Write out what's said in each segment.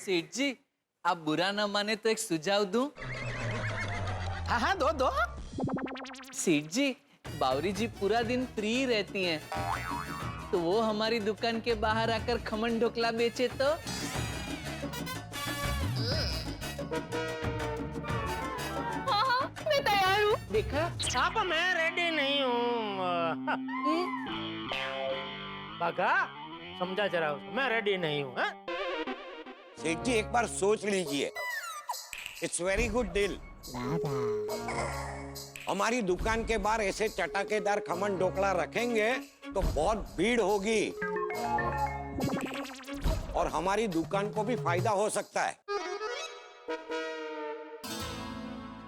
सेठ जी, आप बुरा ना माने तो एक सुझाव दूं? हाँ हाँ, दो दो। सेठ जी, बावरी जी पूरा दिन फ्री रहती हैं, तो वो हमारी दुकान के बाहर आकर खमन ढोकला बेचे तो? हाँ हाँ, मैं तैयार हूँ। देखा? आप मैं रेडी नहीं हूँ। बागा, समझा जरा उसको, मैं रेडी नहीं हूँ। सेठ जी एक बार सोच लीजिए, इट्स वेरी गुड डील। हमारी दुकान के बाहर ऐसे चटाकेदार खमन ढोकला रखेंगे तो बहुत भीड़ होगी और हमारी दुकान को भी फायदा हो सकता है।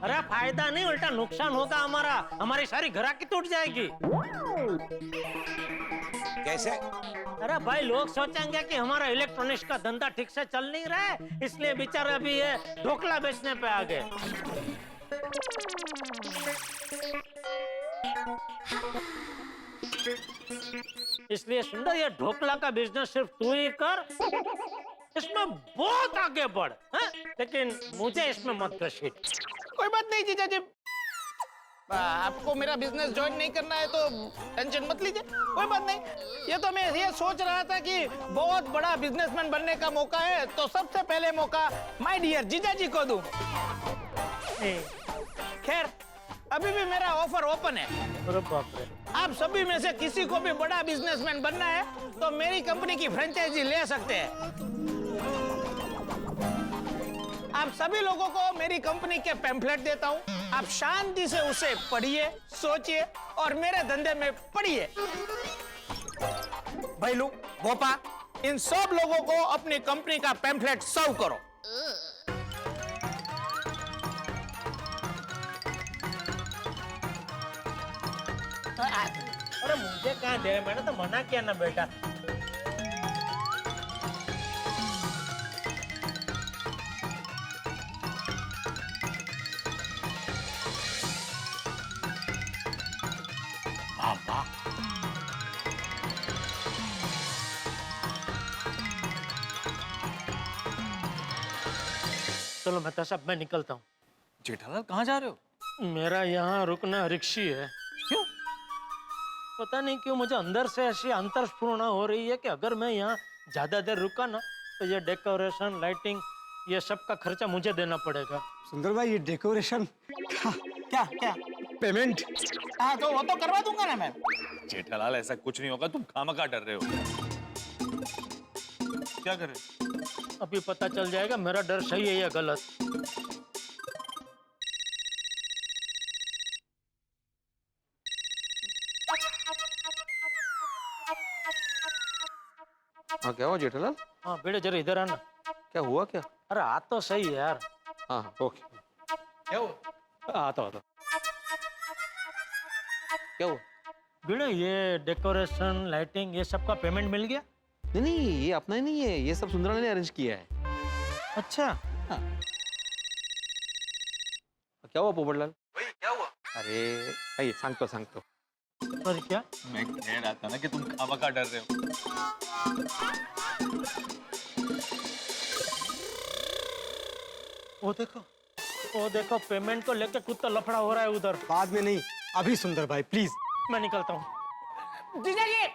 अरे फायदा नहीं, उल्टा नुकसान होगा हमारा, हमारी सारी ग्राहकी टूट जाएगी। कैसे? अरे भाई, लोग सोचेंगे कि हमारा इलेक्ट्रॉनिक्स का धंधा ठीक से चल नहीं रहा है, इसलिए बेचारे अभी ये ढोकला बेचने पे आ गए। इसलिए सुंदर, ये ढोकला का बिजनेस सिर्फ तू ही कर, इसमें बहुत आगे बढ़, है? लेकिन मुझे इसमें मत घसीट। कोई बात नहीं जीजा जी, आपको मेरा बिजनेस ज्वाइन नहीं करना है तो टेंशन मत लीजिए, कोई बात नहीं। ये तो मैं ये सोच रहा था कि बहुत बड़ा बिजनेसमैन बनने का मौका है, तो सबसे पहले मौका माय डियर जीजा जी को दूं। खैर, अभी भी मेरा ऑफर ओपन है। अरे बाप रे। आप सभी में से किसी को भी बड़ा बिजनेसमैन बनना है तो मेरी कंपनी की फ्रेंचाइजी ले सकते हैं। आप सभी लोगों को मेरी कंपनी के पैम्फलेट देता हूँ, आप शांति से उसे पढ़िए, सोचिए और मेरे धंधे में पढ़िए। भैलू, भोपा, इन सब लोगों को अपनी कंपनी का पैम्फलेट सर्व करो। अरे मुझे कहाँ दे, मैंने तो मना किया ना बेटा। चलो मेहता साहब, मैं निकलता हूँ। जेठालाल कहाँ जा रहे हो? मेरा यहाँ रुकना रिक्शी है। क्यों? पता नहीं क्यों मुझे अंदर से ऐसी अंतर्स्फूर्णा हो रही है कि अगर मैं यहाँ ज्यादा देर रुका ना तो ये डेकोरेशन, लाइटिंग, ये सब का खर्चा मुझे देना पड़ेगा। सुंदर भाई, ये डेकोरेशन क्या क्या? पेमेंट? हाँ, तो वो तो करवा दूंगा ना मैं। जेठालाल ऐसा कुछ नहीं होगा, तुम खामखा डर रहे हो। क्या करे? अभी पता चल जाएगा मेरा डर सही है या गलत। हाँ, क्या हुआ जेठालाल? हाँ बेटे, जरा इधर आना। क्या हुआ क्या? अरे आ तो सही है यार। हाँ हाँ, ओके। क्या हुआ? आता आता। क्या हुआ? बेटे, ये डेकोरेशन, लाइटिंग, ये सब का पेमेंट मिल गया? नहीं नहीं, ये अपना ही नहीं है, ये सब सुंदरा ने अरेंज किया है। अच्छा। हाँ। क्या हुआ पोपटलाल? भाई क्या हुआ? अरे आइए, सांगतो। और क्या? मैं कह रहा था ना कि तुम खामखा डर रहे हो। वो देखो, पेमेंट को लेकर कुछ तो लफड़ा हो रहा है उधर। बाद में नहीं, अभी सुंदर भाई प्लीज। मैं निकलता हूँ। जीजा जी,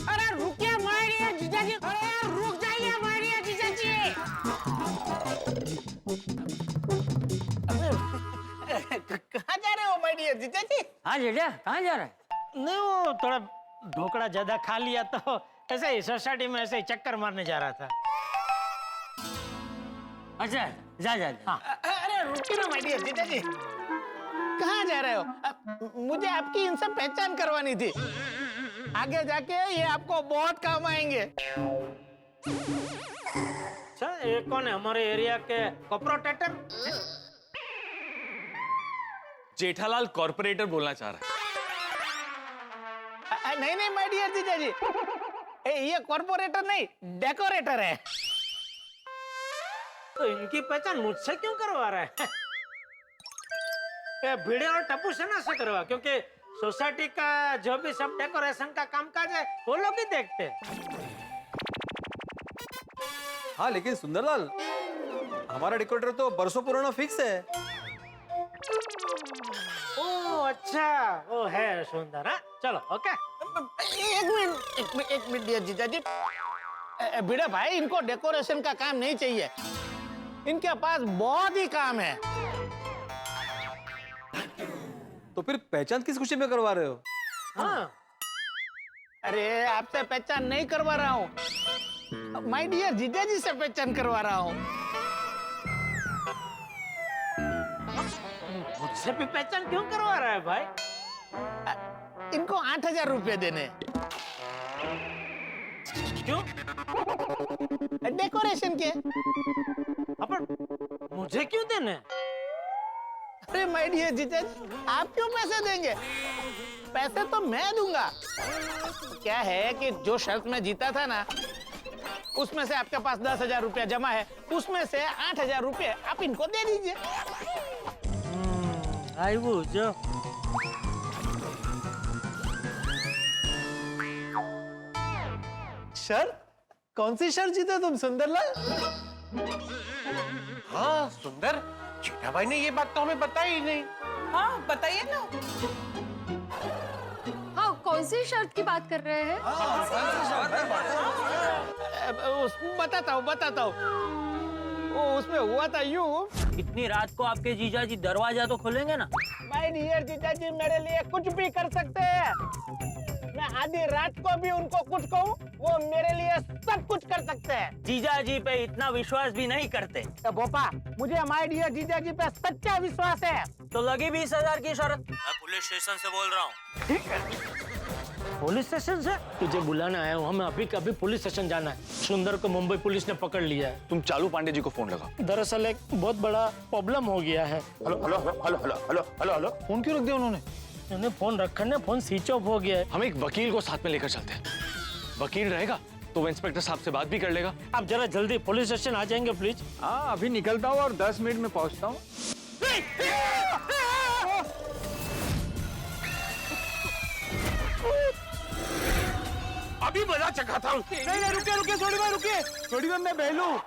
अरे रुकिए माय डियर जीजा जी, अरे रुक जाइए माय डियर जीजा जी। कहाँ जा रहे हो माय डियर जीजा जी? हाँ जीजा, कहाँ जा रहा है? नहीं, वो थोड़ा ढोकड़ा ज्यादा खा लिया तो ऐसे ही सोसाइटी में ऐसे ही चक्कर मारने जा रहा था। अच्छा, जा। हाँ। अरे रुकिए ना माय डियर जीजा जी, कहाँ जा रहे हो? मुझे आपकी इनसे पहचान करवानी थी, आगे जाके ये आपको बहुत काम आएंगे। अच्छा, ये कौन है? हमारे एरिया के कॉर्पोरेटर? जेठालाल कॉर्पोरेटर बोलना चाह रहा है। नहीं माय डियर जीजा जी, ये कॉर्पोरेटर नहीं, डेकोरेटर है। तो इनकी पहचान मुझसे क्यों करवा रहा है? भिड़े और टप्पू सेना से करवा, क्योंकि सोसाइटी का जो भी सब डेकोरेशन का कामकाज है वो लोग ही देखते हैं। हाँ लेकिन सुंदरलाल, हमारा डेकोरेटर तो बरसों पुराना फिक्स है। ओ अच्छा, वो है सुंदर। हाँ चलो ओके। एक मिनट दिया जीजा जी। भिड़े भाई, इनको डेकोरेशन का काम नहीं चाहिए, इनके पास बहुत ही काम है। तो फिर पहचान किस खुशी में करवा रहे हो? हाँ अरे आपसे पहचान नहीं करवा रहा हूँ, माय डियर जीजा जी से पहचान करवा रहा हूँ। मुझसे भी पहचान क्यों करवा रहा है भाई? इनको 8,000 रुपए देने। क्यों? डेकोरेशन के। अपन मुझे क्यों देने? अरे माय डियर जीजा जी, आप क्यों पैसे देंगे? पैसे तो मैं दूंगा। क्या है कि जो शर्त में जीता था ना, उसमें से आपके पास 10,000 रुपया जमा है, उसमें से 8,000 रुपये आप इनको दे दीजिए। आई वो जो शर्त? कौन सी शर्त जीते तुम सुंदरलाल? हाँ सुंदर, छोटा भाई ने ये बात तो हमें बताई ही नहीं। हाँ बताइए ना। हाँ कौन सी शर्त की बात कर रहे हैं? बताता हूँ। वो उसमें हुआ था यूं। इतनी रात को आपके जीजा जी दरवाजा तो खोलेंगे ना? माय डियर जीजा जी मेरे लिए कुछ भी कर सकते हैं। मैं आधी रात को भी उनको कुछ कहूँ, वो मेरे लिए सब कुछ कर सकते हैं। जीजा जी पे इतना विश्वास भी नहीं करते। तो भोपा, मुझे माय डियर जीजा जी पे सच्चा विश्वास है। तो लगी 20,000 की शर्त। मैं पुलिस स्टेशन से बोल रहा हूँ। पुलिस स्टेशन से? तुझे बुलाना है, हमें अभी कभी पुलिस स्टेशन जाना है। सुंदर को मुंबई पुलिस ने पकड़ लिया है। तुम चालू पांडे जी को फोन लगाओ। दरअसल एक बहुत बड़ा प्रॉब्लम हो गया है। Hello hello hello hello hello hello hello, phone क्यों रख दिया उन्होंने? उन्हें फोन रखा ने, फोन स्विच ऑफ हो गया है। हम एक वकील को साथ में लेकर चलते हैं। वकील रहेगा तो वो इंस्पेक्टर साहब से बात भी कर लेगा। आप जरा जल्दी पुलिस स्टेशन आ जाएंगे प्लीज। हाँ अभी निकलता हूँ और 10 मिनट में पहुँचता हूँ। अभी मजा चखाता हूँ। नहीं रुकिए थोड़ी देर मैं बहलू।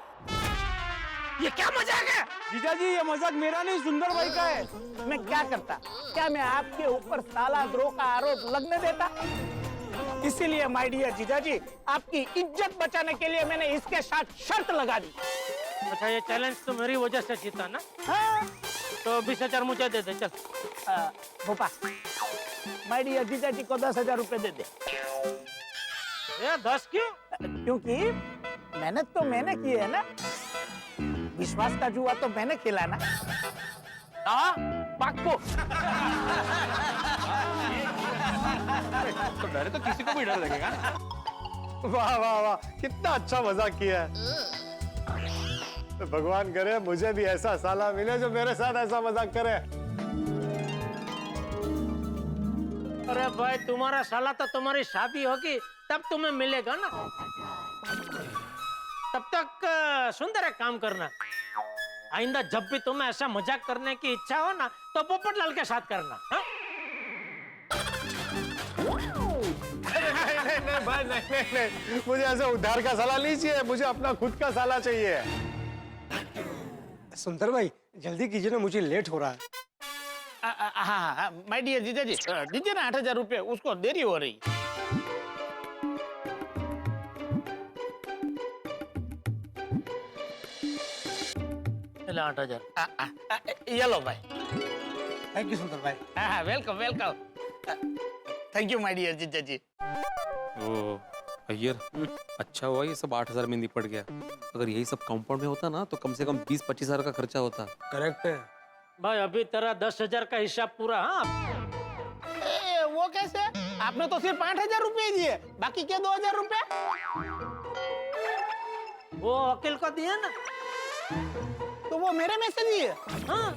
ये क्या मजाक है? जीजा जी ये मजाक मेरा नहीं, सुंदर भाई का है। मैं क्या करता? क्या मैं आपके ऊपर साला द्रोह का आरोप लगने देता? इसीलिए माय डियर जीजा जी, आपकी इज्जत बचाने के लिए मैंने इसके साथ शर्त लगा दी। अच्छा ये चैलेंज तो मेरी वजह से जीता ना? हाँ। तो 20,000 मुझे दे दे चल। भोपा, माय डियर जीजा जी को 10,000 रुपए दे दे। ये 10 क्यों? क्योंकि मेहनत तो मैंने की है ना, विश्वास का जुआ तो मैंने खेला ना। हाँ पक्को। तो डरे तो किसी को भी डर लगेगा। वाह वाह वाह, कितना अच्छा मजाक किया है। तो भगवान करे मुझे भी ऐसा साला मिले जो मेरे साथ ऐसा मजाक करे। अरे भाई तुम्हारा साला तो तुम्हारी शादी होगी तब तुम्हें मिलेगा ना। तब तक सुंदर एक काम करना, आइंदा जब भी तुम्हें ऐसा मजाक करने की इच्छा हो ना तो पोपटलाल के साथ करना। हाँ? नहीं भाई नहीं, मुझे ऐसे उधार का साला नहीं चाहिए, मुझे अपना खुद का साला चाहिए। सुंदर भाई जल्दी कीजिए ना, मुझे लेट हो रहा है। हाँ माय डियर जीजा जी, दीजिए ना 8,000 रुपए, उसको देरी हो रही। चलो 8,000। ये लो भाई। थैंक यू सुंदर भाई। हाँ welcome. Thank you my dear jija ji. ओ अय्यर, अच्छा हुआ ये सब 8,000 में निपट गया। अगर यही सब कंपाउंड में होता ना तो कम से कम 20-25 हजार का खर्चा होता। करेक्ट है भाई अभी तेरा 10,000 का हिसाब पूरा। हाँ वो कैसे? आपने तो सिर्फ 8,000 रुपए दिए, बाकी के 2,000 रुपए वो वकील को दिया ना। तो वो मेरे में से दिए। हाँ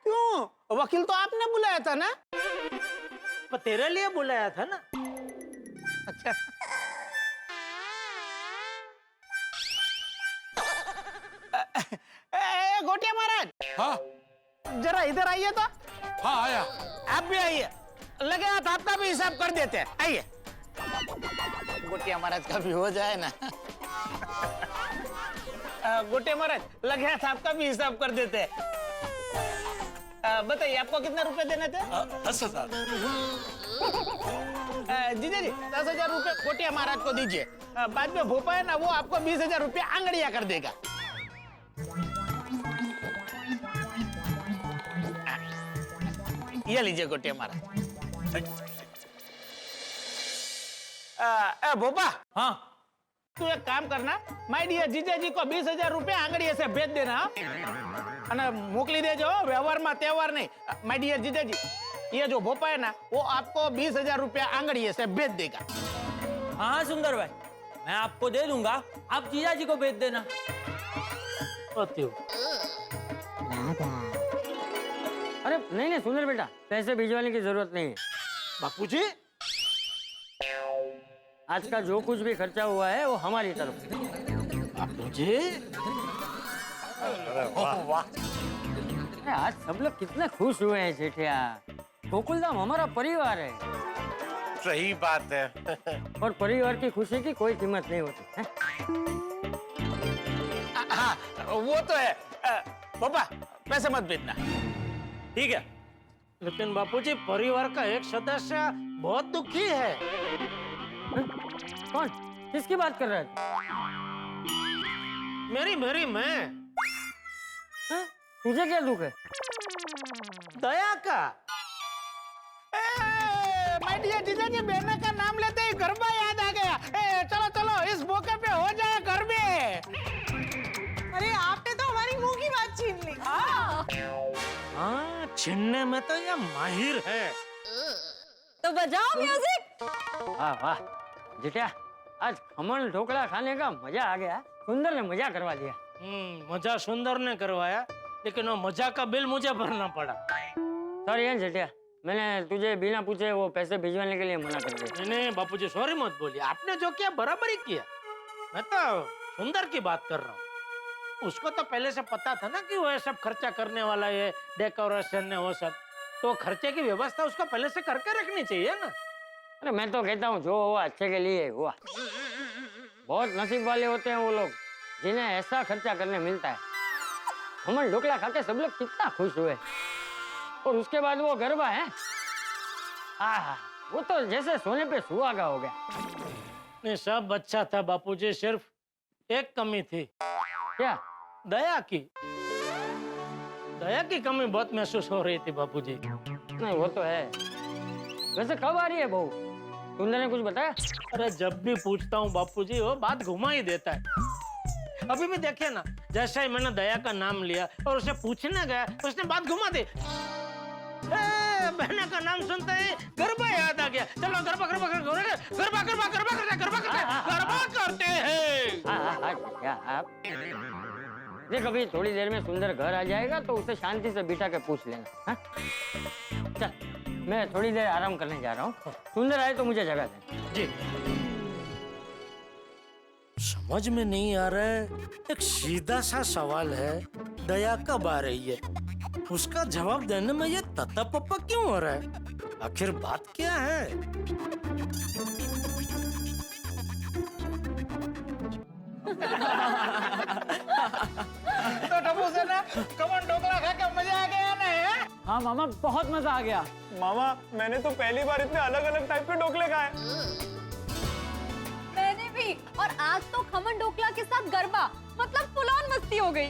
क्यों? वकील तो आपने बुलाया था ना। पर तेरे लिए बुलाया था ना। अच्छा गोटिया महाराज, हाँ जरा इधर आइए तो। हाँ आया। आप भी आइए, लगे हाथ आपका भी हिसाब कर देते हैं। आइए। गोटिया महाराज का भी हो जाए ना। गोटिया महाराज लगे साहब का भी हिसाब कर देते हैं। बताइए आपको कितना रुपए देने थे? 10,000। जीजा जी 10,000 रुपए गोटिया महाराज को दीजिए। बाद में भोपा है ना, वो आपको 20,000 रुपए आंगड़िया कर देगा। ये लीजिए गोटिया महाराज। भोपा, हाँ तू एक काम करना, माय डियर जीजा जी को 20,000 रुपए आंगड़िया से भेज देना અને મોકલી દેજો, વ્યવહારમાં તહેવાર નહીં। માય ડિયર જીજાજી, ये जो भोपा है ना, वो आपको 20,000 रुपया आंगड़िए से भेज देगा। हाँ सुंदर भाई, मैं आपको दे दूंगा, आप जीजा जी को भेज देना। अरे नहीं नहीं सुंदर बेटा, पैसे भिजवाने की जरूरत नहीं है। बापूजी, आज का जो कुछ भी खर्चा हुआ है वो हमारी तरफ से। बापूजी, वाह। अरे आज सब लोग कितना खुश हुए हैं जेठिया। गोकुलधाम हमारा परिवार है सही बात है। और परिवार की खुशी की कोई कीमत नहीं होती है? हाँ वो तो है। पापा पैसे मत भेजना। ठीक है, लेकिन बापूजी परिवार का एक सदस्य बहुत दुखी है। कौन? किसकी बात कर रहे हैं? मेरी मैं हाँ? तुझे क्या दुख है? दया का। माय डियर जीजाजी, बहना का नाम लेते ही गरबा याद आ गया। चलो चलो इस मौके पे हो जाए गरबे। अरे आपने तो हमारी मुंह की बात छीन ली। हाँ, छीनने में तो ये माहिर है। तो बजाओ म्यूजिक। वाह वाह जेठिया, आज खमण ढोकला खाने का मजा आ गया। सुंदर ने मजा करवा दिया। मजा सुंदर ने करवाया, लेकिन वो मजा का बिल मुझे भरना पड़ा। सॉरी है जेठिया, मैंने तुझे बिना पूछे वो पैसे भिजवाने के लिए मना कर दिया। नहीं बापूजी सॉरी मत बोलिए, आपने जो किया बराबर ही किया। मैं तो सुंदर की बात कर रहा हूँ। उसको तो पहले से पता था ना कि वो ये सब खर्चा करने वाला है, डेकोरेशन ने वो सब, तो खर्चे की व्यवस्था उसको पहले से करके रखनी चाहिए ना। अरे मैं तो कहता हूँ जो हुआ अच्छे के लिए हुआ। बहुत नसीब वाले होते हैं वो लोग जिन्हें ऐसा खर्चा करने मिलता है। खमण ढोकला खा के सब लोग कितना खुश हुए, और उसके बाद वो गरबा है, आहा, वो तो जैसे सोने पे सुहागा हो गया। नहीं सब अच्छा था बापूजी, सिर्फ एक कमी थी। क्या? दया की। दया की कमी बहुत महसूस हो रही थी बापूजी। नहीं वो तो है। वैसे कब आ रही है बहू? सुंदर ने कुछ बताया? अरे जब भी पूछता हूँ बापूजी वो बात घुमा ही देता है। अभी भी देखिए ना, जैसे ही मैंने दया का नाम लिया और उसे पूछने गया, उसने बात घुमा दी। बहना का नाम सुनते ही गरबा याद आ गया। चलो गरबा गरबा गरबा गरबा गरबा गरबा गरबा करते हैं। आप देख, अभी थोड़ी देर में सुंदर घर आ जाएगा तो उसे शांति से बिठा के पूछ लेना। हाँ? चल मैं थोड़ी देर आराम करने जा रहा हूँ, सुंदर आए तो मुझे जगह दे। जी। समझ में नहीं आ रहा है, एक सीधा सा सवाल है, दया कब आ रही है? उसका जवाब देने में ये तता पप्पा क्यों हो रहा है? आखिर बात क्या है? तो टप्पू से ना खमण ढोकला खा के मजा आ गया ना? है हाँ मामा, बहुत मजा आ गया। मामा मैंने तो पहली बार इतने अलग अलग टाइप के ढोकले खाए। मैंने भी। और आज तो खमण ढोकला के साथ गरबा, मतलब फुल ऑन मस्ती हो गई।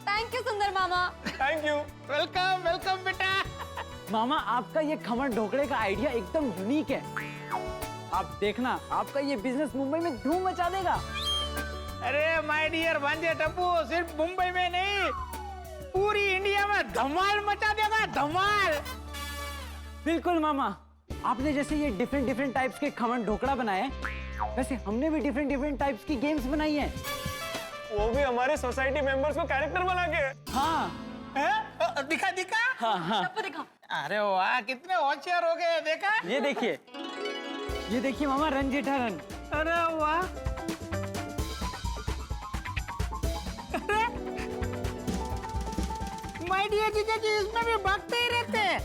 थैंक यू सुंदर मामा। Thank you. वेलकम वेलकम बेटा। मामा आपका ये खमण ढोकले का आइडिया एकदम यूनिक है। आप देखना, आपका ये बिजनेस मुंबई में धूम मचा देगा। अरे माय डियर भांजे टप्पू, सिर्फ मुंबई में नहीं, पूरी इंडिया में धमाल मचा देगा, धमाल। बिल्कुल मामा, आपने जैसे ये डिफरेंट डिफरेंट टाइप्स के खमण ढोकला बनाए, वैसे हमने भी डिफरेंट डिफरेंट टाइप्स की गेम्स बनाई हैं। वो भी हमारे सोसाइटी मेंबर्स को कैरेक्टर बना के। हाँ दिखा दिखा। हाँ हाँ, दिखा। अरे वाह, कितने होशियार हो गए, देखा? ये देखिए मामा, रन जेठा रन। अरे वाह। माय डियर जीजा जी, इसमें भी भागते ही रहते हैं।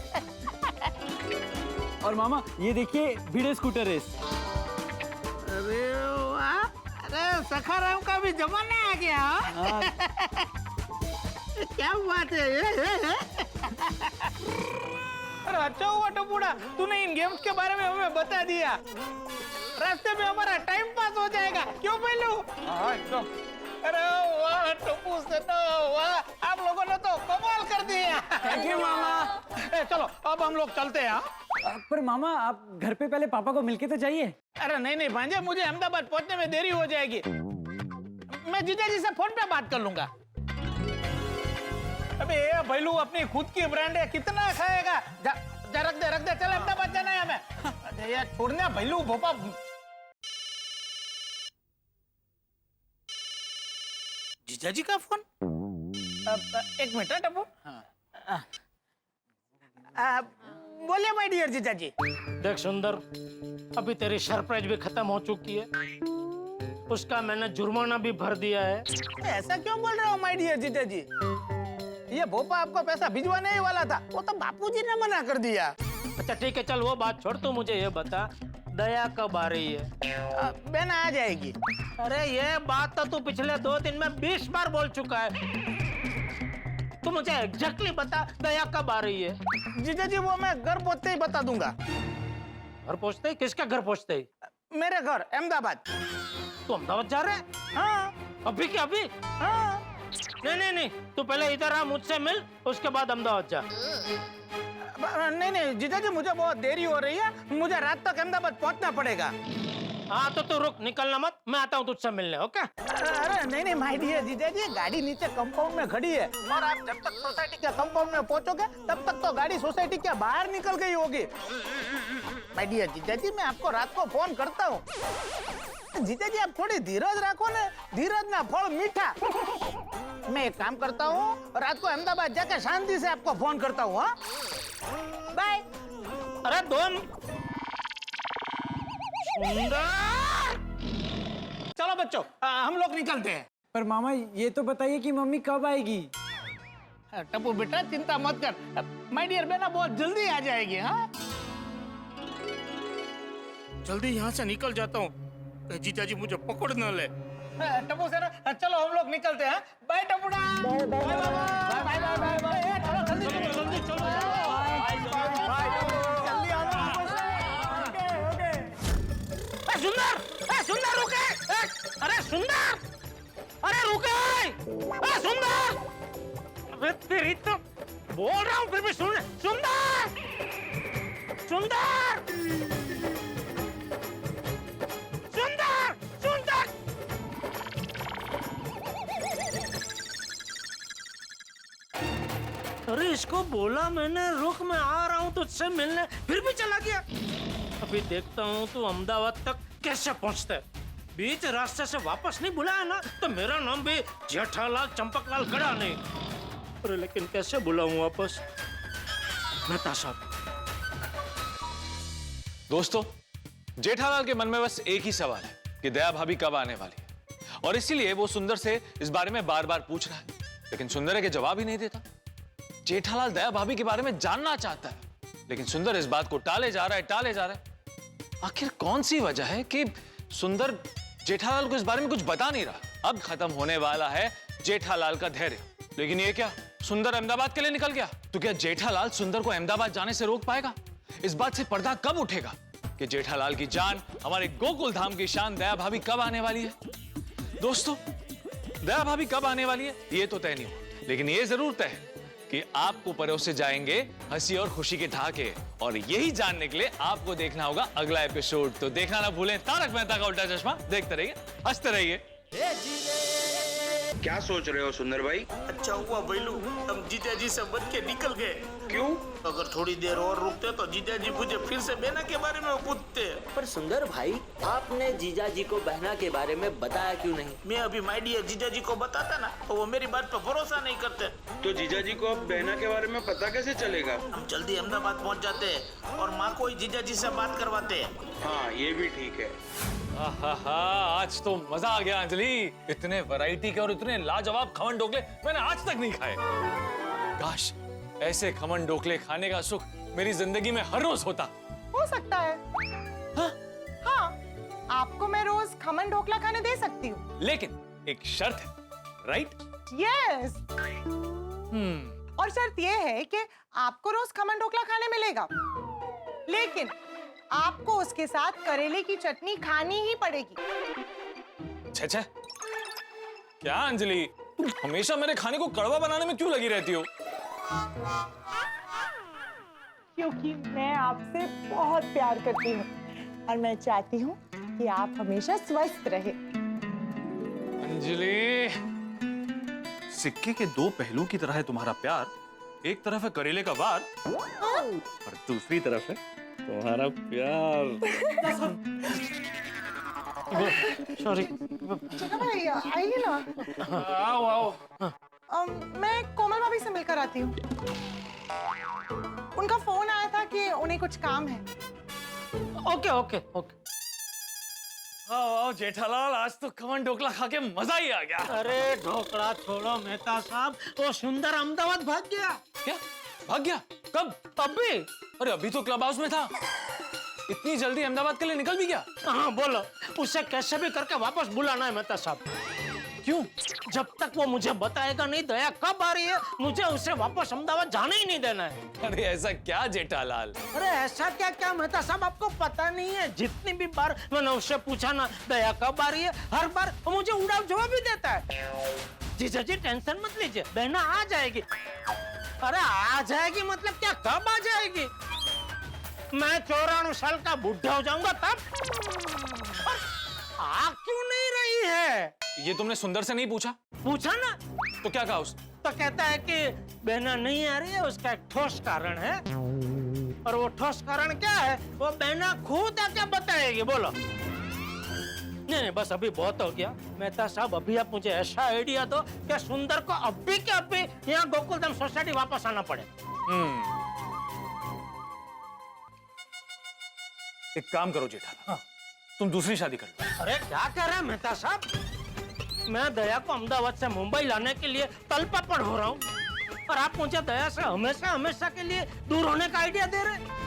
और मामा ये देखिए भिड़े स्कूटर रेस। अरे वाह, अरे सखाराम का भी जमाना आ गया। क्या बात है ये? अरे अच्छा हुआ टपुड़ा, तूने इन गेम्स के बारे में हमें बता दिया। रास्ते में हमारा टाइम पास हो जाएगा, क्यों पहलू? हाँ एकदम। अरे वाह टप्पू से तो वाह, आप लोगों ने तो कमाल कर दिया। थैंक यू मामा। चलो अब हम लोग चलते हैं। पर मामा आप घर पे पहले पापा को मिलके तो जाइए। अरे नहीं भांजे, मुझे अहमदाबाद पहुंचने में देरी हो जाएगी। मैं जीजा जी से फोन पे बात कर लूंगा। अबे ये भैलू अपनी खुद की ब्रांड है, कितना खाएगा? जा रख दे, चल अहमदाबाद जाना है हमें। अरे यार छोड़ना भैलू भोपा। जीजा जी का फोन? एक मिनट टप्पू। बोलिए माय डियर जीजा जी। देख सुंदर, अभी तेरी सरप्राइज भी खत्म हो चुकी है, उसका मैंने जुर्माना भी भर दिया है। ऐसा क्यों बोल रहे हो माय डियर जीजा जी? ये भोपा आपको पैसा भिजवाने ही वाला था, वो तो बापूजी ने मना कर दिया। अच्छा ठीक है, चल वो बात छोड़, तू मुझे ये बता दया कब आ रही है? बहन आ जाएगी। अरे ये बात तो तू पिछले 2 दिन में 20 बार बोल चुका है। तू मुझे एग्जैक्टली बता दया कब आ रही है? जीजा जी वो मैं घर पहुंचते ही बता दूंगा। घर पहुंचते ही? किसका घर पहुंचते ही? मेरे घर अहमदाबाद। तू अहमदाबाद जा रहे है? हाँ। अभी क्या अभी? हाँ। नहीं, तू पहले इधर आ, मुझसे मिल, उसके बाद अहमदाबाद जा। नहीं जीजा जी, मुझे बहुत देरी हो रही है, मुझे रात तक अहमदाबाद पहुंचना पड़ेगा। हाँ तो तू रुक, निकलना मत, मैं आता हूँ तुझसे मिलने। ओके? अरे नहीं माय डियर जीजा जी, गाड़ी नीचे कंपाउंड में खड़ी है और आप जब तक सोसाइटी के कंपाउंड में पहुंचोगे तब तक तो गाड़ी सोसाइटी के बाहर निकल गई होगी। माय डियर जीजा जी, मैं आपको रात को फोन करता हूँ। जीजा जी आप थोड़ी धीरज रखो ना, धीरज ना फल मीठा। मैं एक काम करता हूँ, रात को अहमदाबाद जाकर शांति से आपको फोन करता हूँ। हाँ बाय। अरे चलो बच्चों, हम लोग निकलते हैं। पर मामा ये तो बताइए कि मम्मी कब आएगी? टप्पू बेटा चिंता मत कर, माय डियर बेटा बहुत जल्दी आ जाएगी। हाँ जल्दी यहाँ से निकल जाता हूँ, जीजा जी मुझे पकड़ न ले। टप्पू सर चलो हम लोग निकलते हैं। बाय टप्पूड़ा। Bye bye bye bye. चलो जल्दी चलो। जल्दी आना। सुंदर रुके। अरे सुंदर, अरे रुके। सुंदर, अबे तेरी तो बोल रहा हूँ फिर भी सुन। सुंदर। अरे इसको बोला मैंने रुक, मैं आ रहा हूँ तुझसे मिलने, फिर भी चला गया। अभी देखता हूँ तू अहमदाबाद तक कैसे पहुँचता है। बीच रास्ते से वापस नहीं बुलाया ना तो मेरा नाम भी जेठालाल चंपकलाल गड़ा नहीं। अरे लेकिन कैसे बुलाऊं वापस? मेहता साहब। दोस्तों, जेठालाल के मन में बस एक ही सवाल है कि दया भाभी कब आने वाली है, और इसीलिए वो सुंदर से इस बारे में बार बार पूछ रहा है, लेकिन सुंदर है कि जवाब ही नहीं देता। जेठालाल दया भाभी के बारे में जानना चाहता है, लेकिन सुंदर इस बात को टाले जा रहा है। आखिर कौन सी वजह है कि सुंदर जेठालाल को इस बारे में कुछ बता नहीं रहा? अब खत्म होने वाला है जेठालाल का धैर्य, लेकिन ये क्या, सुंदर अहमदाबाद के लिए निकल गया? तो क्या जेठालाल सुंदर को अहमदाबाद जाने से रोक पाएगा? इस बात से पर्दा कब उठेगा कि जेठालाल की जान, हमारे गोकुल धाम की शान दया भाभी कब आने वाली है? दोस्तों, दया भाभी कब आने वाली है ये तो तय नहीं हुआ, लेकिन ये जरूर तय है कि आपको परोसे जाएंगे हंसी और खुशी के ठहाके, और यही जानने के लिए आपको देखना होगा अगला एपिसोड। तो देखना ना भूलें तारक मेहता का उल्टा चश्मा। देखते रहिए, हंसते रहिए। क्या सोच रहे हो सुंदर भाई? अच्छा हुआ भैलू हम जीजा जी से बच के निकल गए। क्यों? अगर थोड़ी देर और रुकते तो जीजा जी मुझे फिर से बहना के बारे में पूछते। पर सुंदर भाई, आपने जीजा जी को बहना के बारे में बताया क्यों नहीं? मैं अभी माय डियर जीजा जी को बताता ना तो वो मेरी बात पर भरोसा नहीं करते। तो जीजा जी को अब बहना के बारे में पता कैसे चलेगा? हम जल्दी अहमदाबाद पहुंच जाते हैं और माँ को ही जीजा जी से बात करवाते हैं। हाँ ये भी ठीक है। आज तो मजा आ गया अंजलि। इतने वैरायटी के और इतने लाजवाब खमन डोकले मैंने आज तक नहीं खाए। काश ऐसे खमन डोकले खाने का सुख मेरी जिंदगी में हर रोज होता। हो सकता है। हाँ, आपको मैं रोज खमन ढोकला खाने दे सकती हूँ। लेकिन एक शर्त है, राइट? यस। और शर्त ये है कि आपको रोज खमन ढोकला खाने मिलेगा, लेकिन आपको उसके साथ करेले की चटनी खानी ही पड़ेगी। छे क्या अंजलि, तुम हमेशा मेरे खाने को कड़वा बनाने में क्यों लगी रहती हो? क्योंकि मैं आपसे बहुत प्यार करती हूँ और मैं चाहती हूँ कि आप हमेशा स्वस्थ रहे। अंजलि, सिक्के के दो पहलू की तरह है तुम्हारा प्यार। एक तरफ है करेले का वार और दूसरी तरफ है तुम्हारा प्यार। सॉरी। भाई आइए ना। आओ आओ। मैं कोमल भाभी से मिलकर आती हूँ। उनका फोन आया था कि उन्हें कुछ काम है। Okay okay okay. आओ जेठालाल, आज तो खमन ढोकला खा के मजा ही आ गया। अरे ढोकला छोड़ो मेहता साहब, वो सुंदर अहमदाबाद भाग गया। क्या भाग गया? कब? अभी। अरे अभी तो क्लब हाउस में था, इतनी जल्दी अहमदाबाद के लिए निकल भी गया? हाँ बोलो, उसे कैसे भी करके वापस बुलाना है मेहता साहब। क्यों? जब तक वो मुझे बताएगा नहीं दया कब आ रही है, मुझे उसे वापस अहमदाबाद जाने ही नहीं देना है। अरे ऐसा क्या जेठालाल? अरे ऐसा क्या क्या मेहता साहब, आपको पता नहीं है? जितनी भी बार मैंने उससे पूछा ना दया कब आ रही है, हर बार वो मुझे उड़ाव जवाब ही देता है। जीजा जी टेंशन मत लीजिए, बहना आ जाएगी। अरे आ जाएगी मतलब क्या, कब आ जाएगी? मैं 94 साल का बुढ़ा हो जाऊंगा तब। आ क्यों नहीं रही है? ये तुमने सुंदर से नहीं पूछा? पूछा ना। तो क्या कहा उसने? तो कहता है कि बहना नहीं आ रही है, उसका एक ठोस कारण है। और वो ठोस कारण क्या है, वो बहना खुद आके बताएगी। बोलो। नहीं बस अभी बहुत हो गया मेहता साहब, अभी आप मुझे ऐसा आइडिया दो कि सुंदर को अभी के अभी यहाँ गोकुलधाम सोसाइटी वापस आना पड़े। एक काम करो जेठालाल, तुम दूसरी शादी कर लो। अरे क्या कह रहे हैं मेहता साहब, मैं दया को अहमदाबाद से मुंबई लाने के लिए तलपापड़ हो रहा हूँ, और आप मुझे दया से हमेशा हमेशा के लिए दूर होने का आइडिया दे रहे हैं।